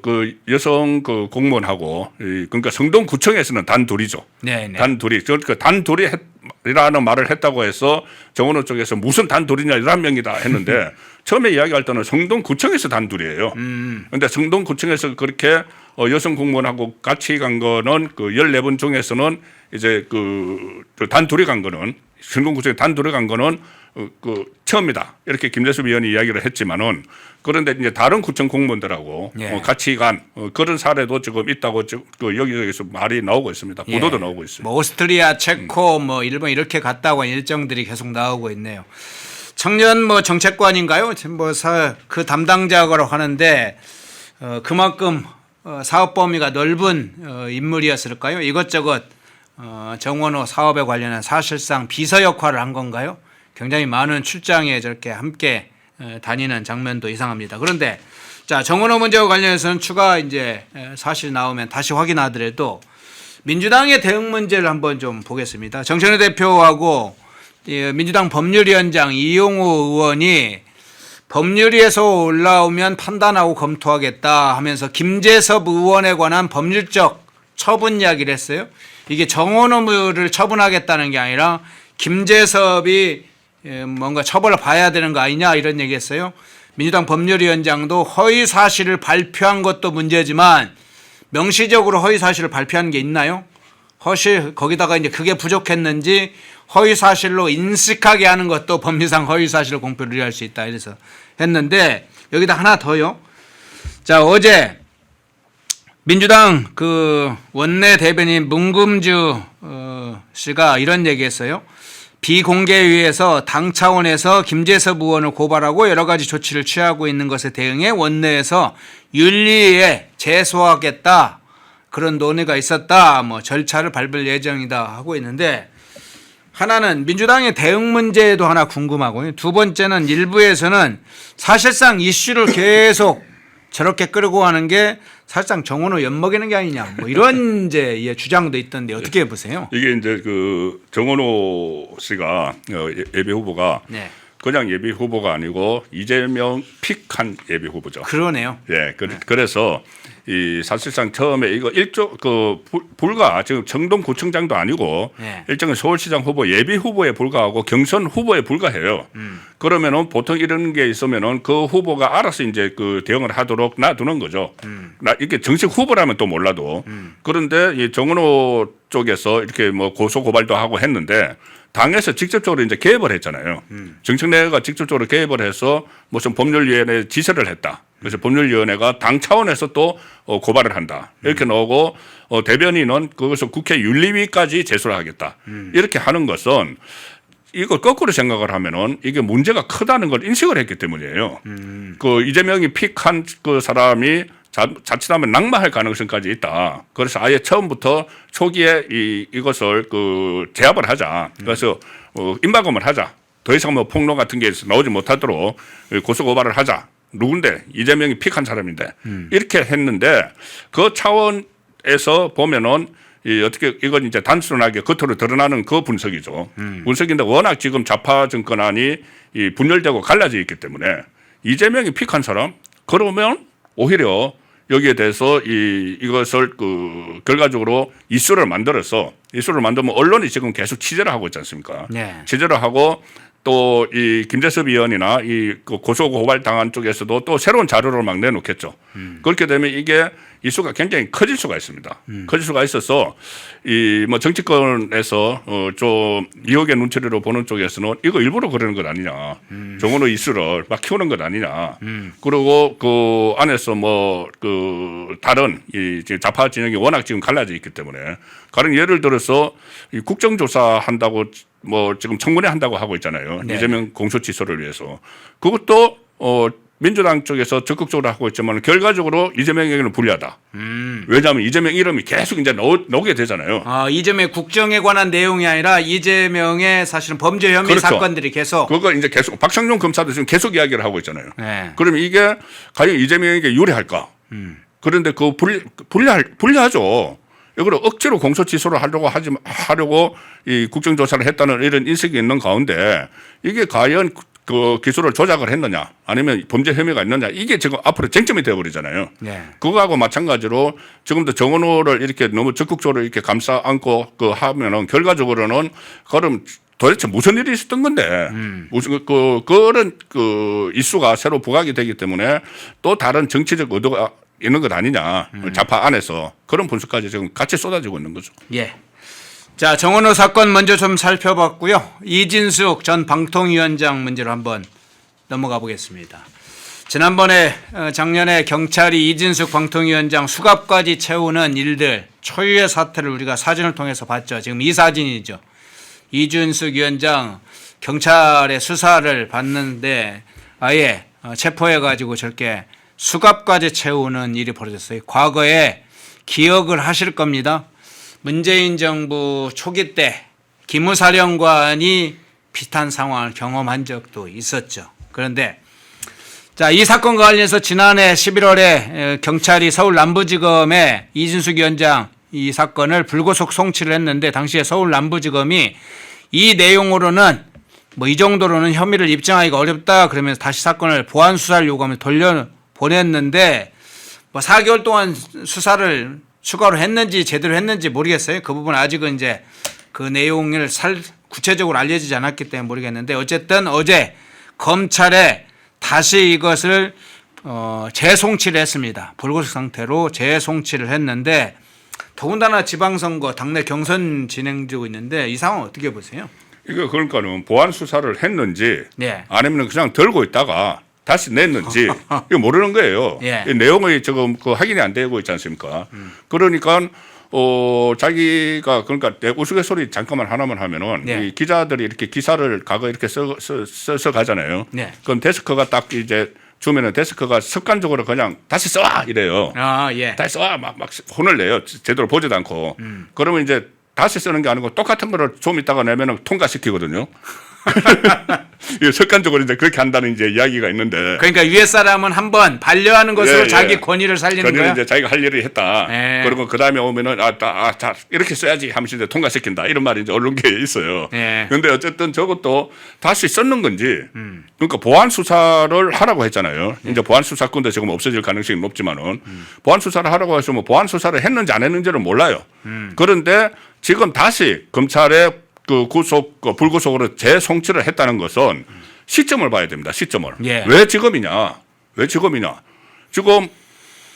그 여성 그 공무원하고 그러니까 성동구청에서는 단 둘이죠. 네, 네. 단 둘이. 그러니까 단 둘이라는 말을 했다고 해서 정원호 쪽에서 무슨 단 둘이냐 11명이다 했는데 처음에 이야기할 때는 성동구청에서 단 둘이에요. 그런데 성동구청에서 그렇게 여성 공무원하고 같이 간 거는 그 14번 중에서는 이제 그 단 둘이 간 거는 성동구청에 단 둘이 간 거는 그 처음이다. 이렇게 김재섭 의원이 이야기를 했지만은 그런데 이제 다른 구청 공무원들하고 예. 같이 간 그런 사례도 지금 있다고 지금 여기저기서 말이 나오고 있습니다. 보도도 예. 나오고 있어요. 뭐 오스트리아, 체코, 뭐 일본 이렇게 갔다고 한 일정들이 계속 나오고 있네요. 청년 뭐 정책관인가요? 뭐 그 담당자라고 하는데 그만큼 사업 범위가 넓은 인물이었을까요? 이것저것 정원호 사업에 관련한 사실상 비서 역할을 한 건가요? 굉장히 많은 출장에 저렇게 함께 다니는 장면도 이상합니다. 그런데 자, 정원호 문제와 관련해서는 추가 이제 사실 나오면 다시 확인하더라도 민주당의 대응 문제를 한번 좀 보겠습니다. 정천희 대표하고 민주당 법률위원장 이용우 의원이 법률위에서 올라오면 판단하고 검토하겠다 하면서 김재섭 의원에 관한 법률적 처분 이야기를 했어요. 이게 정원호를 처분하겠다는 게 아니라 김재섭이 뭔가 처벌을 봐야 되는 거 아니냐 이런 얘기했어요. 민주당 법률위원장도 허위 사실을 발표한 것도 문제지만 명시적으로 허위 사실을 발표한 게 있나요? 거기다가 이제 그게 부족했는지 허위 사실로 인식하게 하는 것도 법리상 허위 사실 공표를 의뢰할 수 있다 이래서 했는데 여기다 하나 더요. 자, 어제 민주당 그 원내 대변인 문금주 씨가 이런 얘기했어요. 비공개위에서 당 차원에서 김재섭 의원을 고발하고 여러 가지 조치를 취하고 있는 것에 대응해 원내에서 윤리에 제소하겠다 그런 논의가 있었다. 뭐 절차를 밟을 예정이다 하고 있는데 하나는 민주당의 대응 문제도 하나 궁금하고요. 두 번째는 일부에서는 사실상 이슈를 계속 저렇게 끌고 가는 게 사실상 정원호 엿먹이는 게 아니냐 뭐 이런 이제 예, 주장도 있던데 어떻게 보세요? 이게 이제 그 정원호 씨가 예비 후보가 네. 그냥 예비 후보가 아니고 이재명 픽한 예비 후보죠. 그러네요. 예, 그래서 이 사실상 처음에 이거 불과 지금 정동구청장도 아니고 네. 일종의 서울시장 후보 예비 후보에 불과하고 경선 후보에 불과해요. 그러면은 보통 이런 게 있으면은 그 후보가 알아서 이제 그 대응을 하도록 놔두는 거죠. 이게 정식 후보라면 또 몰라도 그런데 이 정은호 쪽에서 이렇게 뭐 고소 고발도 하고 했는데 당에서 직접적으로 이제 개입을 했잖아요. 정책내가 직접적으로 개입을 해서 무슨 법률위원회 지시를 했다. 그래서 법률위원회가 당 차원에서 또 고발을 한다. 이렇게 나오고 대변인은 그것을 국회 윤리위까지 제소를 하겠다. 이렇게 하는 것은 이걸 거꾸로 생각을 하면은 이게 문제가 크다는 걸 인식을 했기 때문이에요. 그 이재명이 픽한 그 사람이 자칫하면 낙마할 가능성까지 있다. 그래서 아예 처음부터 초기에 이것을 그 제압을 하자. 그래서 임박음을 하자. 더 이상 뭐 폭로 같은 게 나오지 못하도록 고소 고발을 하자. 누군데 이재명이 픽한 사람인데 이렇게 했는데 그 차원에서 보면은 어떻게 이건 이제 단순하게 겉으로 드러나는 그 분석이죠. 분석인데 워낙 지금 좌파 정권안이 분열되고 갈라져 있기 때문에 이재명이 픽한 사람 그러면 오히려 여기에 대해서 이것을 그 결과적으로 이슈를 만들면 언론이 지금 계속 취재를 하고 있지 않습니까? 네. 취재를 하고 또 이 김재섭 의원이나 그 고소 고발 당한 쪽에서도 또 새로운 자료를 막 내놓겠죠. 그렇게 되면 이게 이슈가 굉장히 커질 수가 있습니다. 커질 수가 있어서 이 뭐 정치권에서 좀 이혹의 눈초리로 보는 쪽에서는 이거 일부러 그러는 것 아니냐. 정원호 이슈를 막 키우는 것 아니냐. 그리고 그 안에서 뭐 그 다른 이 좌파 진영이 워낙 지금 갈라져 있기 때문에 가령 예를 들어서 이 국정조사 한다고 뭐 지금 청문회 한다고 하고 있잖아요. 네. 이재명 공소취소를 위해서. 그것도 민주당 쪽에서 적극적으로 하고 있지만 결과적으로 이재명에게는 불리하다. 왜냐하면 이재명 이름이 계속 이제 나오게 되잖아요. 이재명 국정에 관한 내용이 아니라 이재명의 사실은 범죄 혐의 그렇죠. 사건들이 계속 그걸 이제 계속 박상용 검사도 지금 계속 이야기를 하고 있잖아요. 네. 그러면 이게 과연 이재명에게 유리할까? 그런데 그 불리하죠. 이걸 억지로 공소취소를 하려고 이 국정조사를 했다는 이런 인식이 있는 가운데 이게 과연 그 기소를 조작을 했느냐 아니면 범죄 혐의가 있느냐 이게 지금 앞으로 쟁점이 되어버리잖아요. 네. 그거하고 마찬가지로 지금도 정은호를 이렇게 너무 적극적으로 이렇게 감싸 안고 그 하면은 결과적으로는 그럼 도대체 무슨 일이 있었던 건데 무슨 그런 그 이슈가 새로 부각이 되기 때문에 또 다른 정치적 의도가 있는 것 아니냐 좌파 안에서 그런 분석까지 지금 같이 쏟아지고 있는 거죠. 예. 자, 정원호 사건 먼저 좀 살펴봤고요. 이진숙 전 방통위원장 문제로 한번 넘어가 보겠습니다. 지난번에 작년에 경찰이 이진숙 방통위원장 수갑까지 채우는 일들 초유의 사태를 우리가 사진을 통해서 봤죠. 지금 이 사진이죠. 이준숙 위원장 경찰의 수사를 받는데 아예 체포해가지고 저렇게 수갑까지 채우는 일이 벌어졌어요. 과거에 기억을 하실 겁니다. 문재인 정부 초기 때 기무사령관이 비슷한 상황을 경험한 적도 있었죠. 그런데 자, 이 사건과 관련해서 지난해 11월에 경찰이 서울 남부지검에 이진숙 위원장 이 사건을 불구속 송치를 했는데 당시에 서울 남부지검이 이 내용으로는 뭐 이 정도로는 혐의를 입증하기가 어렵다 그러면서 다시 사건을 보완 수사를 요구하며 돌려보냈는데 뭐 4개월 동안 수사를 추가로 했는지 제대로 했는지 모르겠어요. 그 부분 아직은 이제 그 내용을 구체적으로 알려지지 않았기 때문에 모르겠는데 어쨌든 어제 검찰에 다시 이것을 재송치를 했습니다. 불구속 상태로 재송치를 했는데 더군다나 지방선거 당내 경선 진행되고 있는데 이 상황 어떻게 보세요? 이거 그러니까는 보완 수사를 했는지 네. 아니면 그냥 들고 있다가 다시 냈는지 이거 모르는 거예요. 예. 이 내용이 지금 그 확인이 안 되고 있지 않습니까? 그러니까 자기가 그러니까 내 우스갯소리 잠깐만 하나만 하면은 네. 이 기자들이 이렇게 기사를 과거 이렇게 써서 가잖아요. 네. 그럼 데스크가 딱 이제 주면은 데스크가 습관적으로 그냥 다시 써 이래요. 예. 다시 써 막 혼을 내요. 제대로 보지도 않고. 그러면 이제 다시 쓰는 게 아니고 똑같은 거를 좀 있다가 내면은 통과시키거든요. 예, 습관적으로 이제 그렇게 한다는 이제 이야기가 있는데. 그러니까 위에 사람은 한번 반려하는 것으로 예, 자기 예. 권위를 살리는 그는 거야. 이제 자기가 할 일을 했다. 예. 그리고 그 다음에 오면은 자 이렇게 써야지 하면서 이제 통과시킨다 이런 말이 이제 언론계에 있어요. 예. 그런데 어쨌든 저것도 다시 썼는 건지. 그러니까 보안 수사를 하라고 했잖아요. 이제 보안 수사권도 지금 없어질 가능성이 높지만은 보안 수사를 하라고 해서 뭐 보안 수사를 했는지 안 했는지는 몰라요. 그런데 지금 다시 검찰의 그 불구속으로 재송치를 했다는 것은 시점을 봐야 됩니다. 시점을. 예. 왜 지금이냐? 왜 지금이냐? 지금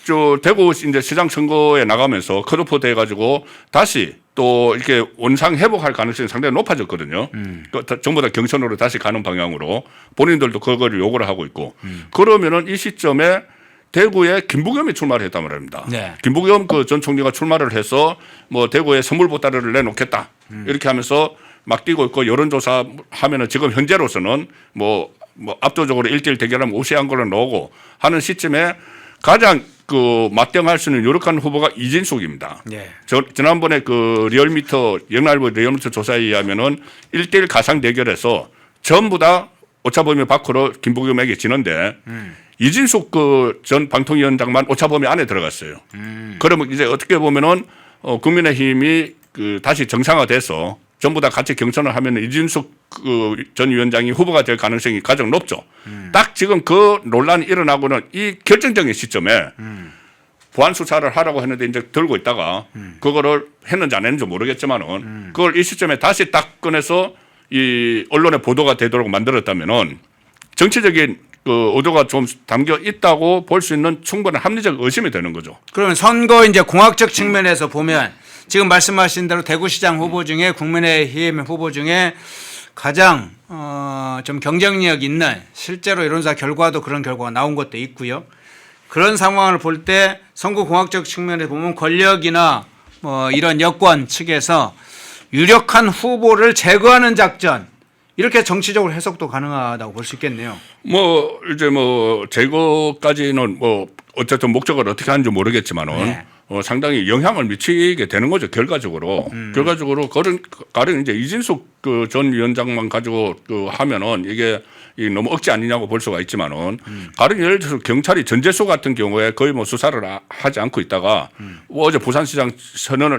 저 대구 이제 시장 선거에 나가면서 컷오프 돼 가지고 다시 또 이렇게 원상 회복할 가능성이 상당히 높아졌거든요. 전부 다 경선으로 다시 가는 방향으로 본인들도 그걸 요구를 하고 있고 그러면은 이 시점에 대구에 김부겸이 출마를 했단 말입니다. 네. 김부겸 그 전 총리가 출마를 해서 뭐 대구에 선물 보따리를 내놓겠다 이렇게 하면서 막 뛰고 있고 여론조사 하면은 지금 현재로서는 뭐 압도적으로 1대1 대결하면 우세한 걸로 나오고 하는 시점에 가장 그 맞대응할 수 있는 유력한 후보가 이진숙입니다. 네. 지난번에 그 리얼미터 영날부 리얼미터 조사에 의하면은 1대1 가상 대결에서 전부 다 오차범위 밖으로 김부겸에게 지는데 이진숙 그 전 방통위원장만 오차범위 안에 들어갔어요. 그러면 이제 어떻게 보면은 국민의힘이 그 다시 정상화돼서 전부 다 같이 경선을 하면 이진숙 그 전 위원장이 후보가 될 가능성이 가장 높죠. 딱 지금 그 논란이 일어나고는 이 결정적인 시점에 보안 수사를 하라고 했는데 이제 들고 있다가 그거를 했는지 안 했는지 모르겠지만은 그걸 이 시점에 다시 딱 꺼내서 이 언론에 보도가 되도록 만들었다면은 정치적인 그 의도가 좀 담겨 있다고 볼 수 있는 충분한 합리적 의심이 되는 거죠. 그러면 선거 이제 공학적 측면에서 보면 지금 말씀하신 대로 대구시장 후보 중에 국민의힘 후보 중에 가장 좀 경쟁력 있는 실제로 여론조사 결과도 그런 결과가 나온 것도 있고요. 그런 상황을 볼 때 선거 공학적 측면에서 보면 권력이나 뭐 이런 여권 측에서 유력한 후보를 제거하는 작전 이렇게 정치적으로 해석도 가능하다고 볼 수 있겠네요. 뭐 이제 뭐 제거까지는 뭐 어쨌든 목적을 어떻게 하는지 모르겠지만은 네. 상당히 영향을 미치게 되는 거죠. 결과적으로. 결과적으로 가령 이제 이진숙 그 전 위원장만 가지고 그 하면은 이게 너무 억지 아니냐고 볼 수가 있지만은 가령 예를 들어서 경찰이 전재수 같은 경우에 거의 뭐 수사를 하지 않고 있다가 뭐 어제 부산시장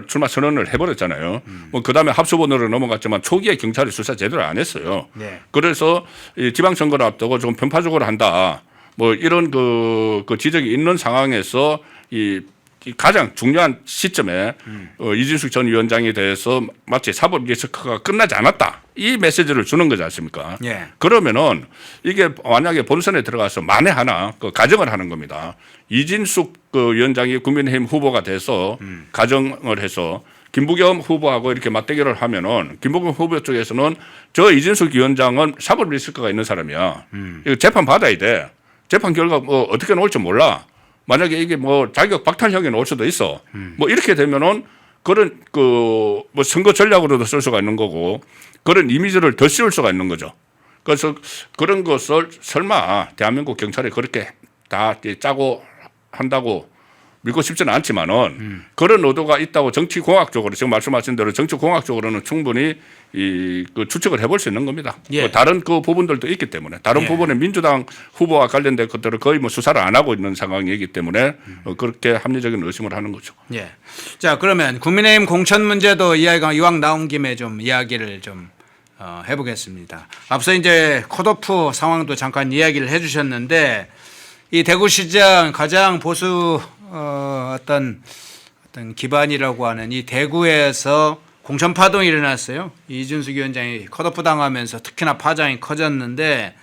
출마 선언을 해버렸잖아요. 뭐 그다음에 합수본으로 넘어갔지만 초기에 경찰이 수사 제대로 안 했어요. 네. 그래서 이 지방선거를 앞두고 좀 편파적으로 한다. 뭐 이런 그 지적이 있는 상황에서 이 가장 중요한 시점에 이진숙 전 위원장에 대해서 마치 사법 리스크가 끝나지 않았다. 이 메시지를 주는 거지 않습니까? 예. 그러면은 이게 만약에 본선에 들어가서 만에 하나 그 가정을 하는 겁니다. 이진숙 그 위원장이 국민의힘 후보가 돼서 가정을 해서 김부겸 후보하고 이렇게 맞대결을 하면은 김부겸 후보 쪽에서는 저 이진숙 위원장은 사법 리스크가 있는 사람이야. 이거 재판 받아야 돼. 재판 결과 뭐 어떻게 나올지 몰라. 만약에 이게 뭐 자격 박탈형이 나올 수도 있어. 뭐 이렇게 되면은 그런 그 뭐 선거 전략으로도 쓸 수가 있는 거고 그런 이미지를 더 씌울 수가 있는 거죠. 그래서 그런 것을 설마 대한민국 경찰이 그렇게 다 짜고 한다고 믿고 싶지는 않지만은 그런 의도가 있다고 정치공학적으로 지금 말씀하신 대로 정치공학적으로는 충분히 그 추측을 해볼 수 있는 겁니다. 예. 뭐 다른 그 부분들도 있기 때문에 다른 예. 부분에 민주당 후보와 관련된 것들을 거의 뭐 수사를 안 하고 있는 상황이기 때문에 그렇게 합리적인 의심을 하는 거죠. 예. 자, 그러면 국민의힘 공천 문제도 이야기가 이왕 나온 김에 좀 이야기를 좀 해보겠습니다. 앞서 이제 컷오프 상황도 잠깐 이야기를 해주셨는데 이 대구시장 가장 보수 어떤 기반이라고 하는 이 대구에서 공천 파동이 일어났어요. 이준숙 위원장이 컷오프 당하면서 특히나 파장이 커졌는데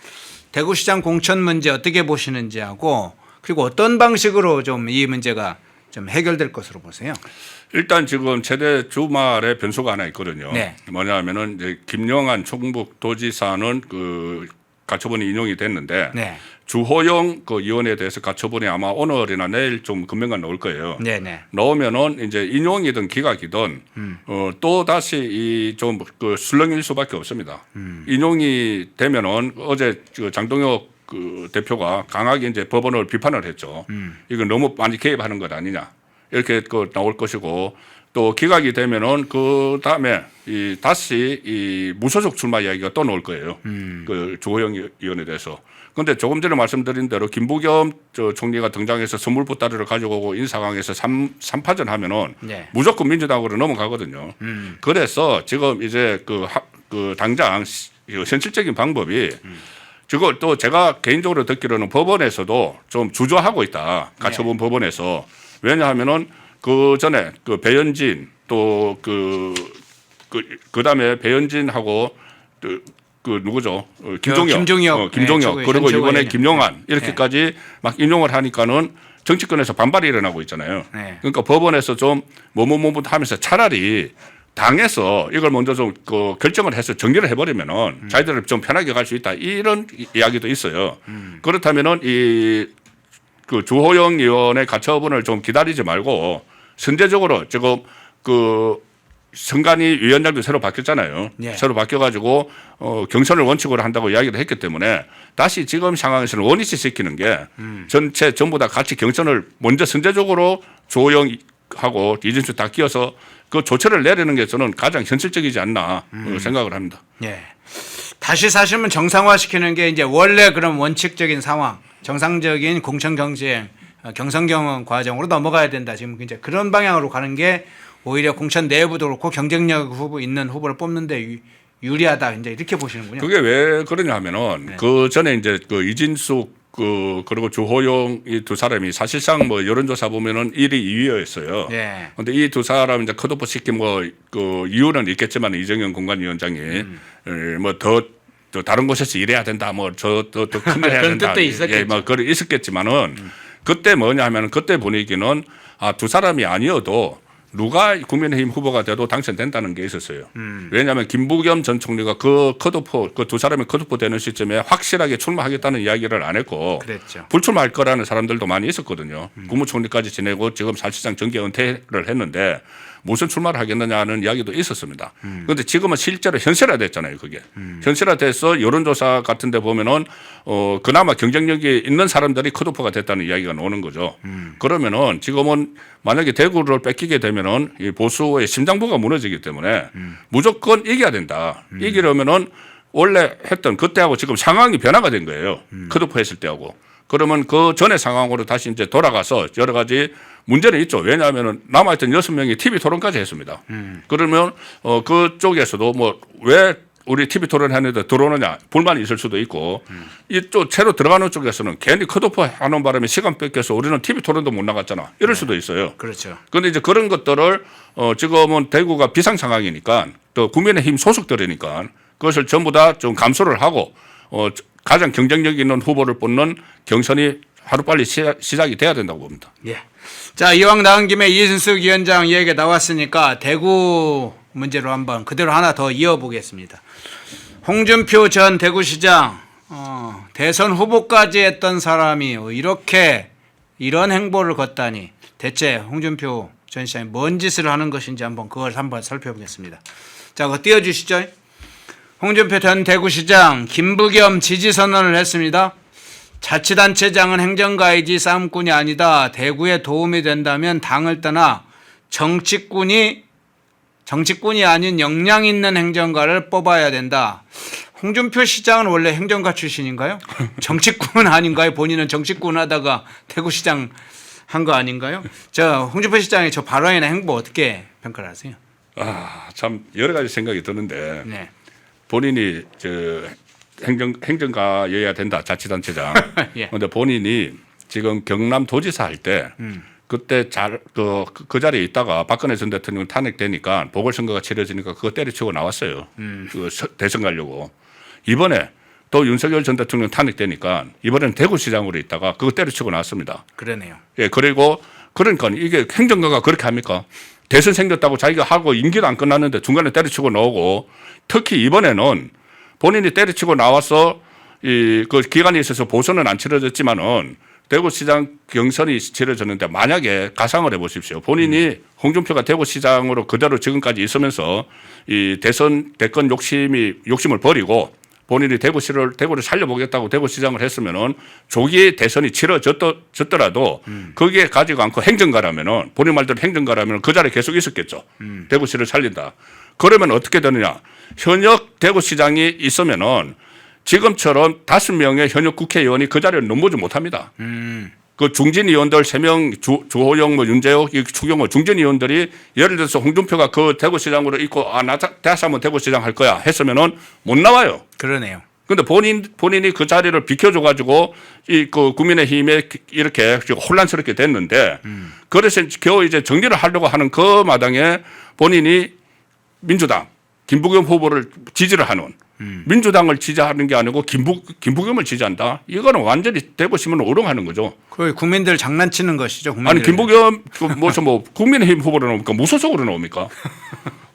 대구시장 공천 문제 어떻게 보시는지 하고 그리고 어떤 방식으로 좀 이 문제가 좀 해결될 것으로 보세요. 일단 지금 최대 주말에 변수가 하나 있거든요. 네. 뭐냐면은 이제 김영한 충북도지사는 그 가처분이 인용이 됐는데 네. 주호영 그 의원에 대해서 가처분이 아마 오늘이나 내일 좀 금명간 나올 거예요. 네네. 나오면은 이제 인용이든 기각이든 또 다시 이 좀 그 술렁일 수밖에 없습니다. 인용이 되면은 어제 그 장동혁 그 대표가 강하게 이제 법원을 비판을 했죠. 이거 너무 많이 개입하는 것 아니냐 이렇게 그 나올 것이고 또 기각이 되면은 그 다음에 다시 이 무소속 출마 이야기가 또 나올 거예요. 그 주호영 의원에 대해서. 그런데 조금 전에 말씀드린 대로 김부겸 총리가 등장해서 선물 보따리를 가지고 오고 인사강에서 3파전 하면은 네. 무조건 민주당으로 넘어가거든요. 그래서 지금 이제 그 당장 현실적인 방법이 지금 또 제가 개인적으로 듣기로는 법원에서도 좀 주저하고 있다. 가처분 법원에서. 왜냐하면은 그 전에 그 배현진 또 그다음에 배현진하고 그 누구죠? 김종혁 그리고 이번에 김용환 이렇게까지 막 인용을 하니까는 정치권에서 반발이 일어나고 있잖아요. 네. 그러니까 법원에서 좀 뭐뭐뭐 하면서 차라리 당에서 이걸 먼저 좀 결정을 해서 정리를 해버리면은 자기들을 좀 편하게 갈 수 있다 이런 이야기도 있어요. 그렇다면은 그 주호영 의원의 가처분을 좀 기다리지 말고 선제적으로 지금 그 선관위 위원장도 새로 바뀌었잖아요. 예. 새로 바뀌어가지고 경선을 원칙으로 한다고 이야기를 했기 때문에 다시 지금 상황에서는 원위치 시키는 게 전부 다 같이 경선을 먼저 선제적으로 주호영하고 이진수 다 끼어서 그 조처를 내리는 게 저는 가장 현실적이지 않나 생각을 합니다. 예. 다시 사실은 정상화시키는 게 이제 원래 그런 원칙적인 상황, 정상적인 공천 경쟁, 경선 경험 과정으로 넘어가야 된다. 지금 이제 그런 방향으로 가는 게 오히려 공천 내부도 그렇고 경쟁력 있는 후보를 뽑는데 유리하다. 이제 이렇게 보시는군요. 그게 왜 그러냐 하면은 그 전에 이제 그 이진숙 그리고 주호영 이 두 사람이 사실상 뭐 여론조사 보면은 1위, 2위였어요. 네. 그런데 이 두 사람 이제 컷오프 시킨 그 이유는 있겠지만 이정현 공관위원장이 뭐 더 다른 곳에서 일해야 된다, 뭐 더 큰 일 해야 그런 된다. 뜻도 있었겠죠. 예, 뭐 그런 있었겠지만은 그때 뭐냐 하면은 그때 분위기는 두 사람이 아니어도 누가 국민의힘 후보가 돼도 당선된다는 게 있었어요. 왜냐하면 김부겸 전 총리가 그 두 사람이 컷오프 되는 시점에 확실하게 출마하겠다는 이야기를 안 했고 그랬죠. 불출마할 거라는 사람들도 많이 있었거든요. 국무총리까지 지내고 지금 사실상 정계 은퇴를 했는데 무슨 출마를 하겠느냐는 이야기도 있었습니다. 그런데 지금은 실제로 현실화됐잖아요. 그게 현실화돼서 여론조사 같은 데 보면은 그나마 경쟁력이 있는 사람들이 컷오프가 됐다는 이야기가 나오는 거죠. 그러면은 지금은 만약에 대구를 뺏기게 되면은 이 보수의 심장부가 무너지기 때문에 무조건 이겨야 된다. 이기려면은 원래 했던 그때하고 지금 상황이 변화가 된 거예요. 컷오프 했을 때하고. 그러면 그 전의 상황으로 다시 이제 돌아가서 여러 가지 문제는 있죠. 왜냐하면은 남아있던 6명이 TV 토론까지 했습니다. 그러면 그쪽에서도 뭐 왜 우리 TV 토론 했는데 들어오느냐 불만이 있을 수도 있고 이쪽 새로 들어가는 쪽에서는 괜히 컷오프 하는 바람에 시간 뺏겨서 우리는 TV 토론도 못 나갔잖아. 이럴 수도 있어요. 그렇죠. 그런데 이제 그런 것들을 지금은 대구가 비상 상황이니까 또 국민의힘 소속들이니까 그것을 전부 다 좀 감수를 하고 가장 경쟁력 있는 후보를 뽑는 경선이 하루빨리 시작이 돼야 된다고 봅니다. 예. 자, 이왕 나온 김에 이진숙 위원장 이야기가 나왔으니까 대구 문제로 한번 그대로 하나 더 이어보겠습니다. 홍준표 전 대구시장 대선 후보까지 했던 사람이 이렇게 이런 행보를 걷다니 대체 홍준표 전 시장이 뭔 짓을 하는 것인지 그걸 한번 살펴보겠습니다. 자, 그거 띄워주시죠. 홍준표 전 대구시장 김부겸 지지선언을 했습니다. 자치단체장은 행정가이지 싸움꾼이 아니다. 대구에 도움이 된다면 당을 떠나 정치꾼이 아닌 역량 있는 행정가를 뽑아야 된다. 홍준표 시장은 원래 행정가 출신인가요? 정치꾼은 아닌가요? 본인은 정치꾼 하다가 대구시장 한 거 아닌가요? 홍준표 시장의 저 발언이나 행보 어떻게 평가를 하세요? 참 여러 가지 생각이 드는데 네. 본인이 행정가여야 된다. 자치단체장. 예. 그런데 본인이 지금 경남도지사 할 때 그때 그 자리에 있다가 박근혜 전 대통령 탄핵되니까 보궐선거가 치러지니까 그거 때려치고 나왔어요. 그 대선 가려고. 이번에 또 윤석열 전 대통령 탄핵되니까 이번에는 대구시장으로 있다가 그거 때려치고 나왔습니다. 그러네요. 예, 그러니까 이게 행정가가 그렇게 합니까? 대선 생겼다고 자기가 하고 임기도 안 끝났는데 중간에 때려치고 나오고 특히 이번에는 본인이 때려치고 나와서 그 기간이 있어서 보선은 안 치러졌지만은 대구시장 경선이 치러졌는데 만약에 가상을 해보십시오. 본인이 홍준표가 대구시장으로 그대로 지금까지 있으면서 이 대선 대권 욕심을 버리고 본인이 대구를 살려보겠다고 대구시장을 했으면은 조기에 대선이 치러졌더라도 거기에 가지고 않고 행정가라면은 본인 말대로 행정가라면 그 자리에 계속 있었겠죠. 대구시를 살린다. 그러면 어떻게 되느냐? 현역 대구시장이 있으면은 지금처럼 5명의 현역 국회의원이 그 자리를 넘보지 못합니다. 그 중진 의원들 3명 주호영 윤재호 추경호 중진 의원들이 예를 들어서 홍준표가 그 대구시장으로 있고 나 다시 한번 대구시장 할 거야 했으면은 못 나와요. 그러네요. 근데 본인이 그 자리를 비켜줘 가지고 그 국민의힘에 이렇게 혼란스럽게 됐는데 그래서 겨우 이제 정리를 하려고 하는 그 마당에 본인이 민주당 김부겸 후보를 지지를 하는 민주당을 지지하는 게 아니고 김부겸을 지지한다. 이거는 완전히 대구시민을 오롱하는 거죠. 그 국민들 장난치는 것이죠. 아니 김부겸 뭐 국민의힘 후보로 나옵니까? 무소속으로 나옵니까?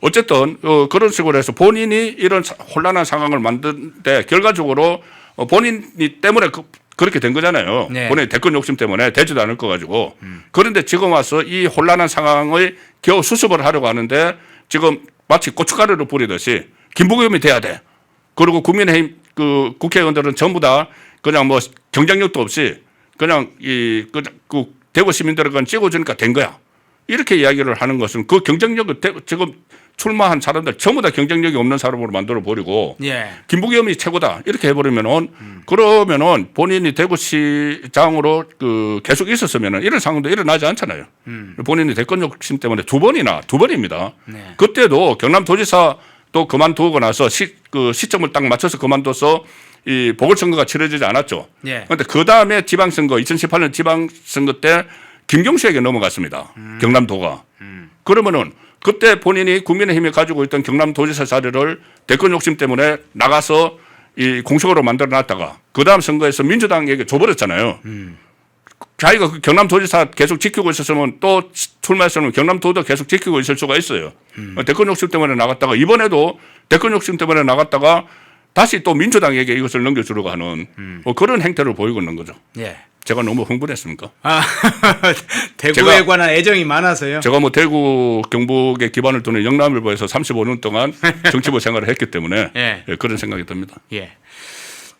어쨌든 그런 식으로 해서 본인이 이런 혼란한 상황을 만드는데 결과적으로 본인이 때문에 그렇게 된 거잖아요. 네. 본인의 대권 욕심 때문에 되지도 않을 거 가지고. 그런데 지금 와서 이 혼란한 상황을 겨우 수습을 하려고 하는데 지금 마치 고춧가루를 뿌리듯이 김부겸이 돼야 돼. 그리고 국민의힘 그 국회의원들은 전부 다 그냥 뭐 경쟁력도 없이 그냥 그 대구 시민들을 그냥 찍어주니까 된 거야. 이렇게 이야기를 하는 것은 그 경쟁력을 지금 출마한 사람들 전부 다 경쟁력이 없는 사람으로 만들어 버리고 예. 김부겸이 최고다 이렇게 해버리면은 그러면은 본인이 대구시장으로 계속 있었으면은 이런 상황도 일어나지 않잖아요. 본인이 대권 욕심 때문에 두 번입니다. 네. 그때도 경남도지사 또 그만두고 나서 시점을 딱 맞춰서 그만둬서 이 보궐선거가 치러지지 않았죠. 그런데 그 다음에 지방선거 2018년 지방선거 때 김경수에게 넘어갔습니다. 경남도가. 그러면은 그때 본인이 국민의힘이 가지고 있던 경남도지사 자리를 대권 욕심 때문에 나가서 이 공석으로 만들어놨다가 그 다음 선거에서 민주당에게 줘버렸잖아요. 자기가 그 경남도지사 계속 지키고 있었으면 또 출마했으면 경남도도 계속 지키고 있을 수가 있어요. 대권 욕심 때문에 나갔다가 이번에도 대권 욕심 때문에 나갔다가 다시 또 민주당에게 이것을 넘겨주려고 하는 뭐 그런 행태를 보이고 있는 거죠. 예. 제가 너무 흥분했습니까? 대구에 관한 애정이 많아서요. 제가 뭐 대구 경북에 기반을 두는 영남일보에서 35년 동안 정치부 생활을 했기 때문에 예. 그런 생각이 듭니다. 예.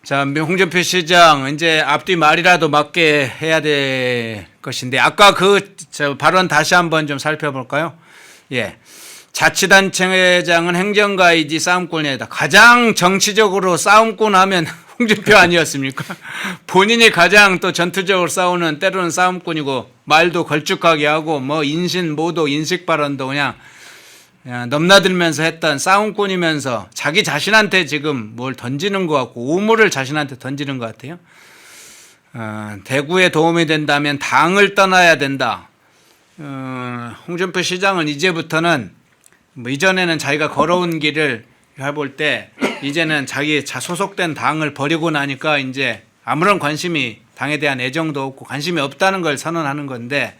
자, 홍준표 시장 이제 앞뒤 말이라도 맞게 해야 될 것인데 아까 저 발언 다시 한번 좀 살펴볼까요? 예. 자치단체장은 행정가이지 싸움꾼이다. 가장 정치적으로 싸움꾼 하면 홍준표 아니었습니까? 본인이 가장 또 전투적으로 싸우는 때로는 싸움꾼이고 말도 걸쭉하게 하고 뭐 인신 모독 인식 발언도 그냥 넘나들면서 했던 싸움꾼이면서 자기 자신한테 지금 뭘 던지는 것 같고 오물을 자신한테 던지는 것 같아요. 대구에 도움이 된다면 당을 떠나야 된다. 홍준표 시장은 이제부터는 뭐 이전에는 자기가 걸어온 길을 해볼 때 이제는 자기 소속된 당을 버리고 나니까 이제 아무런 관심이 당에 대한 애정도 없고 관심이 없다는 걸 선언하는 건데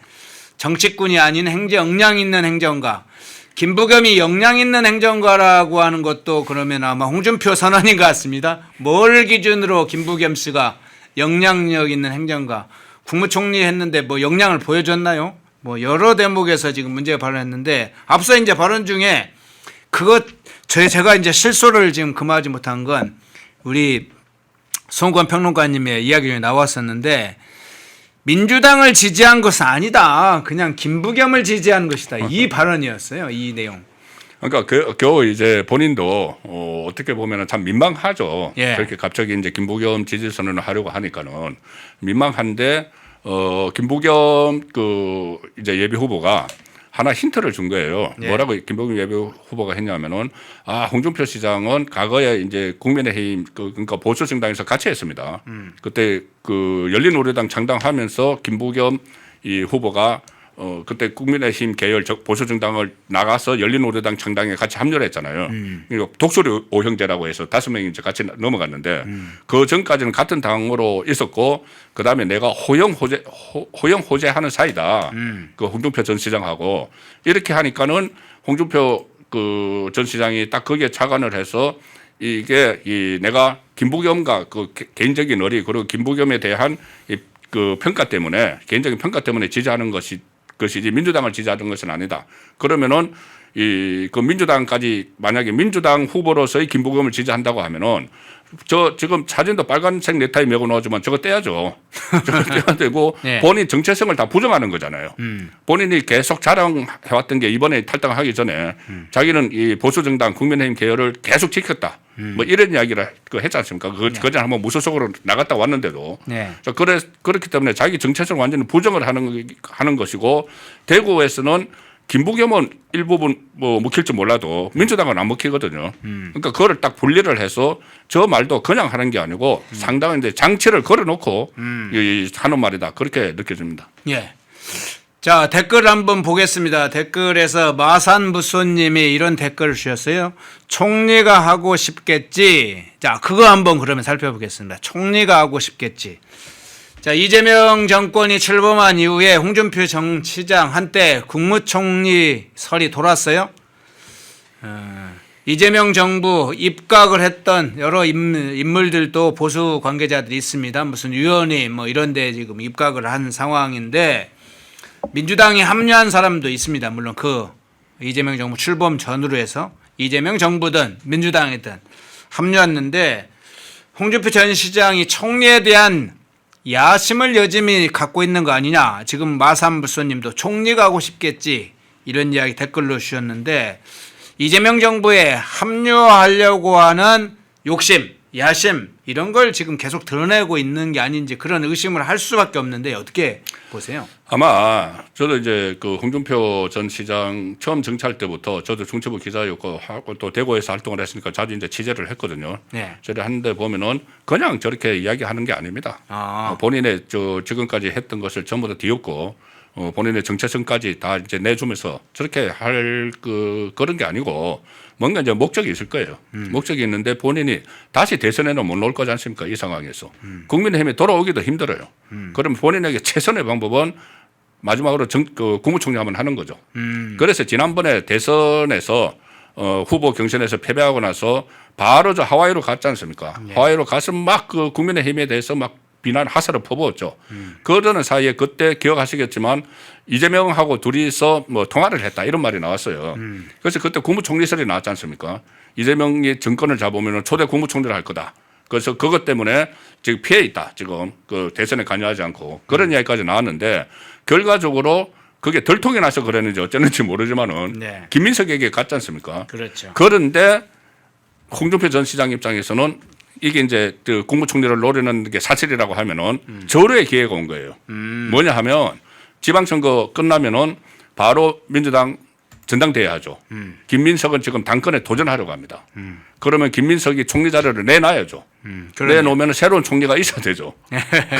정치꾼이 아닌 역량 있는 행정가. 김부겸이 역량 있는 행정가라고 하는 것도 그러면 아마 홍준표 선언인 것 같습니다. 뭘 기준으로 김부겸 씨가 역량력 있는 행정가. 국무총리 했는데 뭐 역량을 보여줬나요? 뭐 여러 대목에서 지금 문제가 발언했는데 앞서 이제 발언 중에 제가 이제 실소를 지금 금하지 못한 건 우리 송건 평론가님의 이야기 중에 나왔었는데 민주당을 지지한 것은 아니다. 그냥 김부겸을 지지한 것이다. 이 발언이었어요. 이 내용. 그러니까 겨우 이제 본인도 어떻게 보면은 참 민망하죠. 예. 그렇게 갑자기 이제 김부겸 지지 선언을 하려고 하니까는 민망한데 김부겸 이제 예비 후보가 하나 힌트를 준 거예요. 예. 뭐라고 김부겸 예비 후보가 했냐면은 홍준표 시장은 과거에 이제 국민의힘 그러니까 보수 정당에서 같이 했습니다. 그때 열린우리당 창당하면서 김부겸 이 후보가 그때 국민의힘 계열 보수 정당을 나가서 열린우리당 창당에 같이 합류를 했잖아요. 독수리 오형제라고 해서 5명이 이제 같이 넘어갔는데 그 전까지는 같은 당으로 있었고 그 다음에 내가 호영 호재하는 사이다. 그 홍준표 전 시장하고 이렇게 하니까는 홍준표 전 시장이 딱 거기에 착안을 해서 이게 내가 김부겸과 개인적인 의리 그리고 김부겸에 대한 평가 때문에 개인적인 평가 때문에 지지하는 것이지 민주당을 지지하는 것은 아니다. 그러면은 그 민주당까지 만약에 민주당 후보로서의 김부겸을 지지한다고 하면은 저 지금 사진도 빨간색 넥타이 메고 나오지만 저거 떼야죠. 저거 떼야 되고 네. 본인 정체성을 다 부정하는 거잖아요. 본인이 계속 자랑해왔던 게 이번에 탈당하기 전에 자기는 이 보수정당 국민의힘 계열을 계속 지켰다. 뭐 이런 이야기를 했지 않습니까? 그전 한번 무소속으로 나갔다 왔는데도. 네. 그렇기 때문에 자기 정체성을 완전히 부정을 하는 것이고 대구에서는 김부겸은 일부분 뭐 묵힐지 몰라도 민주당은 안 묵히거든요. 그러니까 그거를 딱 분리를 해서 저 말도 그냥 하는 게 아니고 상당한 이제 장치를 걸어놓고 하는 말이다. 그렇게 느껴집니다. 예. 자, 댓글 한번 보겠습니다. 댓글에서 마산무소님이 이런 댓글을 주셨어요. 총리가 하고 싶겠지. 자, 그거 한번 그러면 살펴보겠습니다. 총리가 하고 싶겠지. 자, 이재명 정권이 출범한 이후에 홍준표 전 시장 한때 국무총리 설이 돌았어요. 이재명 정부 입각을 했던 여러 인물들도 보수 관계자들이 있습니다. 무슨 위원회 뭐 이런 데 지금 입각을 한 상황인데 민주당에 합류한 사람도 있습니다. 물론 그 이재명 정부 출범 전후로 해서 이재명 정부든 민주당이든 합류했는데 홍준표 전 시장이 총리에 대한 야심을 여전히 갖고 있는 거 아니냐. 지금 마산부소님도 총리가 하고 싶겠지 이런 이야기 댓글로 주셨는데 이재명 정부에 합류하려고 하는 욕심, 야심 이런 걸 지금 계속 드러내고 있는 게 아닌지 그런 의심을 할 수밖에 없는데 어떻게 보세요? 아마 저도 이제 그 홍준표 전 시장 처음 정치할 때부터 저도 중체부 기자였고 또 대구에서 활동을 했으니까 자주 이제 취재를 했거든요. 네. 저를 하는데 보면은 그냥 저렇게 이야기하는 게 아닙니다. 본인의 지금까지 했던 것을 전부 다 뒤엎고 본인의 정체성까지 다 이제 내주면서 저렇게 할 그런 게 아니고 뭔가 이제 목적이 있을 거예요. 목적이 있는데 본인이 다시 대선에는 못 나올 거지 않습니까? 이 상황에서. 국민의힘에 돌아오기도 힘들어요. 그럼 본인에게 최선의 방법은 마지막으로 국무총리 한번 하는 거죠. 그래서 지난번에 대선에서 후보 경선에서 패배하고 나서 바로 저 하와이로 갔지 않습니까? 네. 하와이로 가서 막 그 국민의힘에 대해서 막 비난 하사를 퍼부었죠. 그러는 사이에 그때 기억하시겠지만 이재명하고 둘이서 뭐 통화를 했다 이런 말이 나왔어요. 그래서 그때 국무총리설이 나왔지 않습니까? 이재명이 정권을 잡으면 초대 국무총리를 할 거다. 그래서 그것 때문에 지금 피해 있다. 지금 그 대선에 관여하지 않고 그런 이야기까지 나왔는데 결과적으로 그게 덜통이 나서 그랬는지 어쨌는지 모르지만은 네. 김민석에게 갔지 않습니까? 그렇죠. 그런데 홍준표 전 시장 입장에서는 이게 이제 그 국무총리를 노리는 게 사실이라고 하면은 절호의 기회가 온 거예요. 뭐냐 하면 지방선거 끝나면은 바로 민주당 전당대회 하죠. 김민석은 지금 당권에 도전하려고 합니다. 그러면 김민석이 총리 자료를 내놔야죠. 내놓으면 새로운 총리가 있어야 되죠.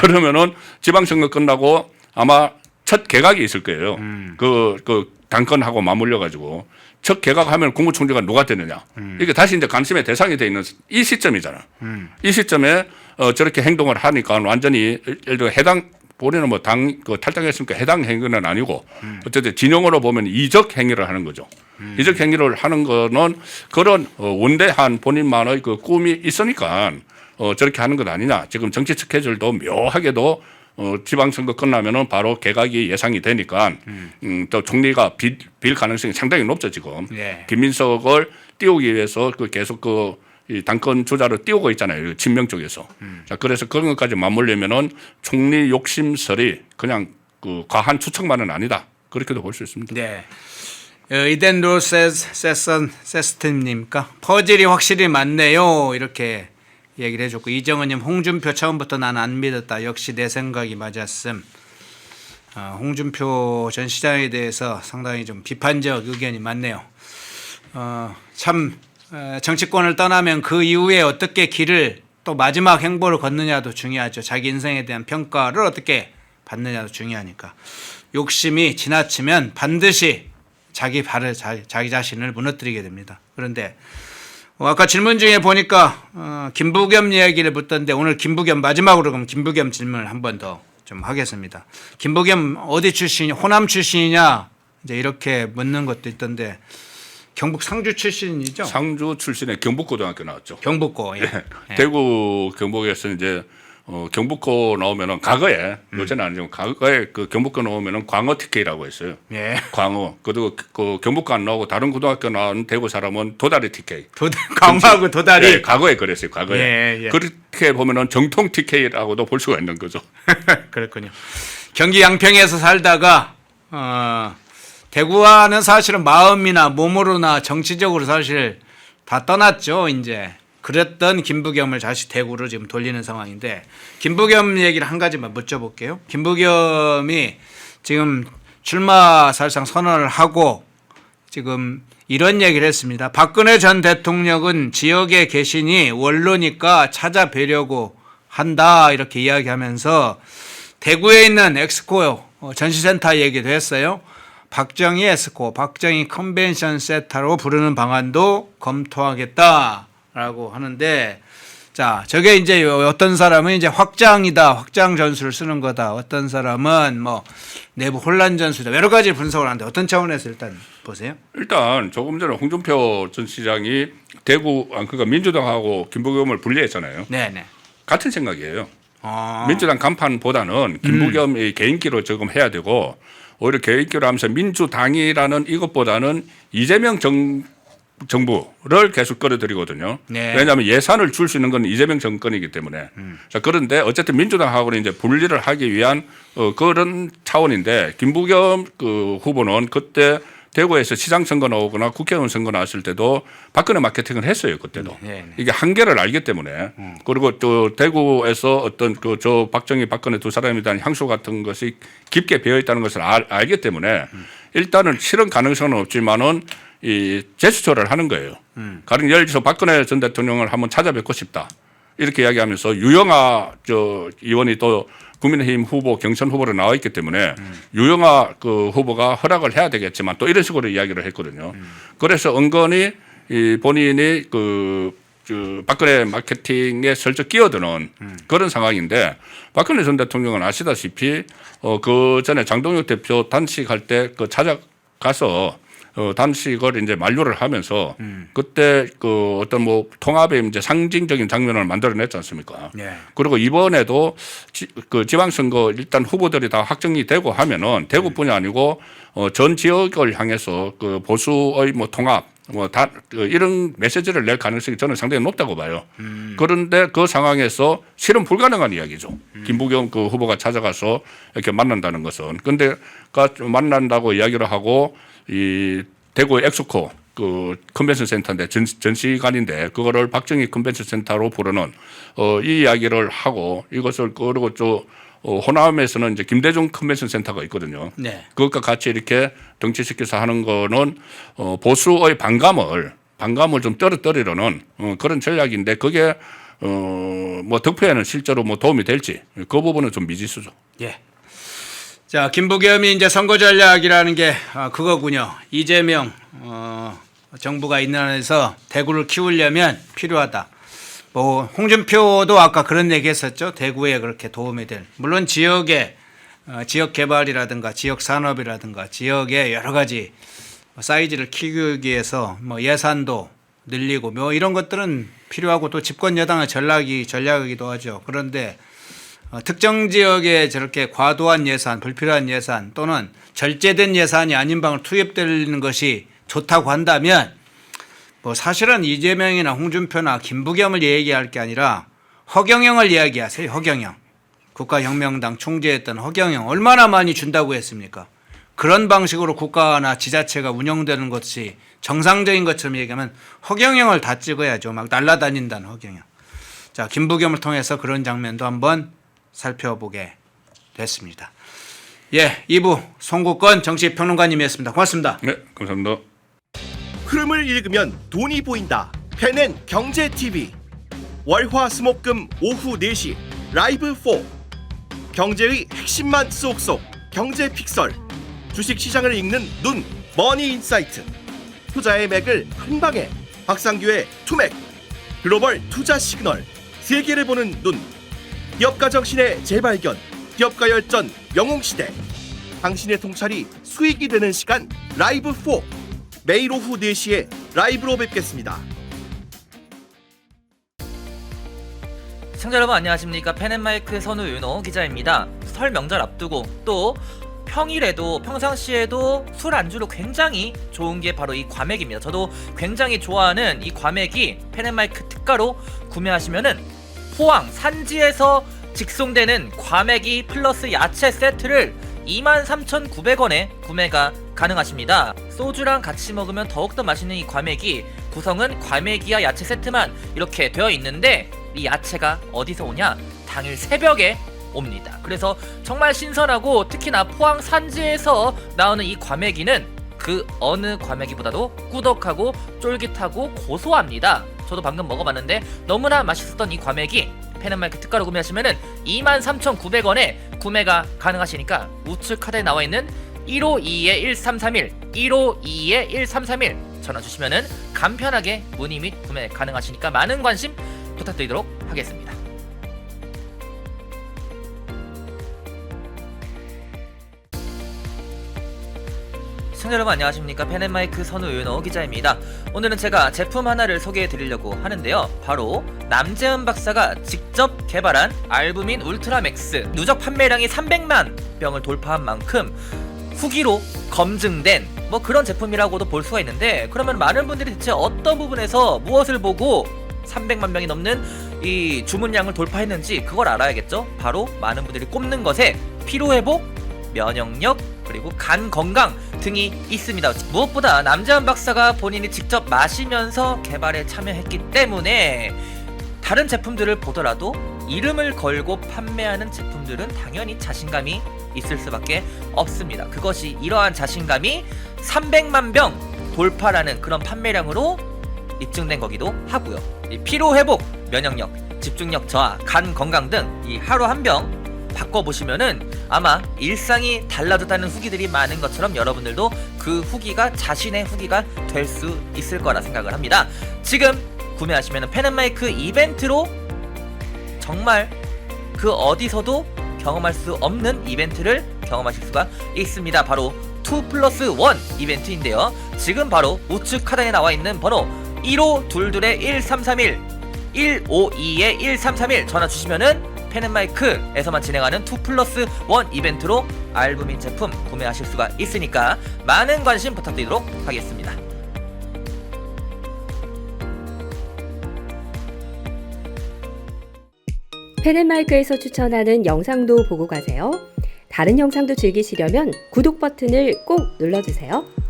그러면은 지방선거 끝나고 아마 첫 개각이 있을 거예요. 그 당권하고 맞물려 가지고 첫 개각하면 국무총리가 누가 되느냐. 이게 다시 이제 관심의 대상이 돼 있는 이 시점이잖아. 이 시점에 저렇게 행동을 하니까 완전히 예를 들어 해당 본인은 뭐 탈당했으니까 해당 행위는 아니고 어쨌든 진영으로 보면 이적 행위를 하는 거죠. 이적 행위를 하는 거는 그런 원대한 본인만의 그 꿈이 있으니까 저렇게 하는 것 아니냐. 지금 정치 스케줄도 묘하게도 지방선거 끝나면은 바로 개각이 예상이 되니까 또 총리가 빌 가능성이 상당히 높죠 지금. 네. 김민석을 띄우기 위해서 그 계속 이 당권 주자로 띄우고 있잖아요. 친명 쪽에서. 자 그래서 그런 것까지 맞물려면은 총리 욕심설이 그냥 그 과한 추측만은 아니다. 그렇게도 볼 수 있습니다. 네. 이덴 세스템님까 퍼즐이 확실히 맞네요. 이렇게 얘기를 해줬고 이정은님 홍준표 처음부터 난 안 믿었다. 역시 내 생각이 맞았음. 홍준표 전 시장에 대해서 상당히 좀 비판적 의견이 많네요. 참 정치권을 떠나면 그 이후에 어떻게 길을 또 마지막 행보를 걷느냐도 중요하죠. 자기 인생에 대한 평가를 어떻게 받느냐도 중요하니까 욕심이 지나치면 반드시 자기 자신을 무너뜨리게 됩니다. 그런데 아까 질문 중에 보니까 김부겸 이야기를 묻던데 오늘 김부겸 마지막으로 그럼 김부겸 질문을 한 번 더 좀 하겠습니다. 김부겸 어디 출신이냐? 호남 출신이냐? 이제 이렇게 묻는 것도 있던데 경북 상주 출신이죠? 상주 출신의 경북고등학교 나왔죠. 경북고. 예. 대구 경북에서 이제 경북고 나오면은 과거에 요새는 아니지만 과거에 그 경북고 나오면은 광어 TK라고 했어요. 예. 광어. 그리고 그 경북고 안 나오고 다른 고등학교 나온 대구 사람은 도다리 TK. 강화하고 도다리. 예, 과거에 그랬어요. 과거에. 예, 예. 그렇게 보면은 정통 TK라고도 볼 수가 있는 거죠. 그렇군요. 경기 양평에서 살다가 대구와는 사실은 마음이나 몸으로나 정치적으로 사실 다 떠났죠. 이제 그랬던 김부겸을 다시 대구로 지금 돌리는 상황인데 김부겸 얘기를 한 가지만 여쭤볼게요. 김부겸이 지금 출마 사실상 선언을 하고 지금 이런 얘기를 했습니다. 박근혜 전 대통령은 지역에 계시니 원로니까 찾아뵈려고 한다 이렇게 이야기하면서 대구에 있는 엑스코 전시센터 얘기도 했어요. 박정희 엑스코, 박정희 컨벤션 센터로 부르는 방안도 검토하겠다라고 하는데 자, 저게 이제 어떤 사람은 이제 확장이다, 확장 전술을 쓰는 거다. 어떤 사람은 뭐 내부 혼란 전술이다. 여러 가지 분석을 하는데 어떤 차원에서 일단 보세요. 일단 조금 전에 홍준표 전 시장이 대구 그러니까 민주당하고 김부겸을 분리했잖아요. 네네. 같은 생각이에요. 민주당 간판보다는 김부겸의 개인기로 조금 해야 되고 오히려 개인기로 하면서 민주당이라는 이것보다는 이재명 정부를 계속 끌어들이거든요. 네. 왜냐하면 예산을 줄 수 있는 건 이재명 정권이기 때문에. 자, 그런데 어쨌든 민주당하고는 이제 분리를 하기 위한 그런 차원인데 김부겸 그 후보는 그때 대구에서 시장 선거 나오거나 국회의원 선거 나왔을 때도 박근혜 마케팅을 했어요. 그때도. 네. 이게 한계를 알기 때문에. 그리고 또 대구에서 어떤 그 저 박정희 박근혜 두 사람에 대한 향수 같은 것이 깊게 배어 있다는 것을 알기 때문에 일단은 실현 가능성은 없지만은 이 제스처를 하는 거예요. 가령 예를 들어서 박근혜 전 대통령을 한번 찾아뵙고 싶다. 이렇게 이야기하면서 유영아 저 의원이 또 국민의힘 후보 경선 후보로 나와 있기 때문에 유영아 그 후보가 허락을 해야 되겠지만 또 이런 식으로 이야기를 했거든요. 그래서 은근히 이 본인이 그 박근혜 마케팅에 슬쩍 끼어드는 그런 상황인데 박근혜 전 대통령은 아시다시피 그 전에 장동혁 대표 단식할 때 그 찾아가서 단식을 이제 만료를 하면서 그때 그 어떤 뭐 통합의 이제 상징적인 장면을 만들어냈지 않습니까? 네. 그리고 이번에도 그 지방선거 일단 후보들이 다 확정이 되고 하면은 대구뿐이 아니고 전 지역을 향해서 그 보수의 뭐 통합 뭐 다 이런 메시지를 낼 가능성이 저는 상당히 높다고 봐요. 그런데 그 상황에서 실현 불가능한 이야기죠. 김부겸 그 후보가 찾아가서 이렇게 만난다는 것은. 근데 만난다고 이야기를 하고 이 대구 엑스코 그 컨벤션 센터인데 전시관인데 그거를 박정희 컨벤션 센터로 부르는 이 이야기를 하고 이것을 그리고 또 호남에서는 이제 김대중 컨벤션 센터가 있거든요. 네. 그것과 같이 이렇게 동치시켜서 하는 거는 보수의 반감을 좀 떨어뜨리려는 그런 전략인데 그게 뭐 덕후에는 실제로 뭐 도움이 될지 그 부분은 좀 미지수죠. 예. 자, 김부겸이 이제 선거 전략이라는 게 그거군요. 이재명 정부가 있는 안에서 대구를 키우려면 필요하다. 뭐 홍준표도 아까 그런 얘기했었죠. 대구에 그렇게 도움이 될. 물론 지역의 지역 개발이라든가 지역 산업이라든가 지역의 여러 가지 사이즈를 키우기 위해서 뭐 예산도 늘리고 뭐 이런 것들은 필요하고 또 집권 여당의 전략이기도 하죠. 그런데 특정 지역에 저렇게 과도한 예산, 불필요한 예산 또는 절제된 예산이 아닌 방을 투입되는 것이 좋다고 한다면 뭐 사실은 이재명이나 홍준표나 김부겸을 얘기할 게 아니라 허경영을 이야기하세요. 허경영. 국가혁명당 총재였던 허경영. 얼마나 많이 준다고 했습니까? 그런 방식으로 국가나 지자체가 운영되는 것이 정상적인 것처럼 얘기하면 허경영을 다 찍어야죠. 막 날아다닌다는 허경영. 자, 김부겸을 통해서 그런 장면도 한번 살펴보게 됐습니다. 예, 2부 송국건 정치평론가님이었습니다. 고맙습니다. 네, 감사합니다. 흐름을 읽으면 돈이 보인다. 펜앤 경제TV. 월화수목금 오후 4시 라이브 4. 경제의 핵심만 쏙쏙 경제픽설. 주식시장을 읽는 눈 머니인사이트. 투자의 맥을 한방에 박상규의 투맥. 글로벌 투자 시그널. 세계를 보는 눈. 기업가 정신의 재발견. 기업가 열전 영웅시대. 당신의 통찰이 수익이 되는 시간 라이브 4. 매일 오후 4시에 라이브로 뵙겠습니다. 시청자 여러분 안녕하십니까. 펜앤마이크 선우 윤호 기자입니다. 설 명절 앞두고 또 평일에도 평상시에도 술 안주로 굉장히 좋은 게 바로 이 과메기입니다. 저도 굉장히 좋아하는 이 과메기 펜앤마이크 특가로 구매하시면은 포항 산지에서 직송되는 과메기 플러스 야채 세트를 23,900원에 구매가 가능하십니다. 소주랑 같이 먹으면 더욱더 맛있는 이 과메기, 구성은 과메기와 야채 세트만 이렇게 되어 있는데 이 야채가 어디서 오냐? 당일 새벽에 옵니다. 그래서 정말 신선하고 특히나 포항 산지에서 나오는 이 과메기는 그 어느 과메기보다도 꾸덕하고 쫄깃하고 고소합니다. 저도 방금 먹어봤는데 너무나 맛있었던 이 과메기 펜앤마이크 특가로 구매하시면은 23,900원에 구매가 가능하시니까 우측 카드에 나와있는 152-1331 152-1331 전화 주시면은 간편하게 문의 및 구매 가능하시니까 많은 관심 부탁드리도록 하겠습니다. 시청자 여러분 안녕하십니까. 펜앤마이크 선우 윤호 기자입니다. 오늘은 제가 제품 하나를 소개해 드리려고 하는데요. 바로 남재은 박사가 직접 개발한 알부민 울트라맥스, 누적 판매량이 300만 병을 돌파한 만큼 후기로 검증된 뭐 그런 제품이라고도 볼 수가 있는데, 그러면 많은 분들이 대체 어떤 부분에서 무엇을 보고 300만 명이 넘는 이 주문량을 돌파했는지 그걸 알아야겠죠. 바로 많은 분들이 꼽는 것에 피로회복, 면역력, 그리고 간 건강 등이 있습니다. 무엇보다 남재은 박사가 본인이 직접 마시면서 개발에 참여했기 때문에 다른 제품들을 보더라도 이름을 걸고 판매하는 제품들은 당연히 자신감이 있을 수밖에 없습니다. 그것이 이러한 자신감이 300만 병 돌파라는 그런 판매량으로 입증된 거기도 하고요. 이 피로 회복, 면역력, 집중력 저하, 간 건강 등 이 하루 한 병 바꿔보시면은 아마 일상이 달라졌다는 후기들이 많은 것처럼 여러분들도 그 후기가 자신의 후기가 될 수 있을 거라 생각을 합니다. 지금 구매하시면 펜앤마이크 이벤트로 정말 그 어디서도 경험할 수 없는 이벤트를 경험하실 수가 있습니다. 바로 2+1 이벤트인데요. 지금 바로 우측 하단에 나와 있는 번호 1522-1331 152-1331 전화 주시면은 펜앤마이크에서만 진행하는 2+1 이벤트로 알부민 제품 구매하실 수가 있으니까 많은 관심 부탁드리도록 하겠습니다. 펜앤마이크에서 추천하는 영상도 보고 가세요. 다른 영상도 즐기시려면 구독 버튼을 꼭 눌러주세요.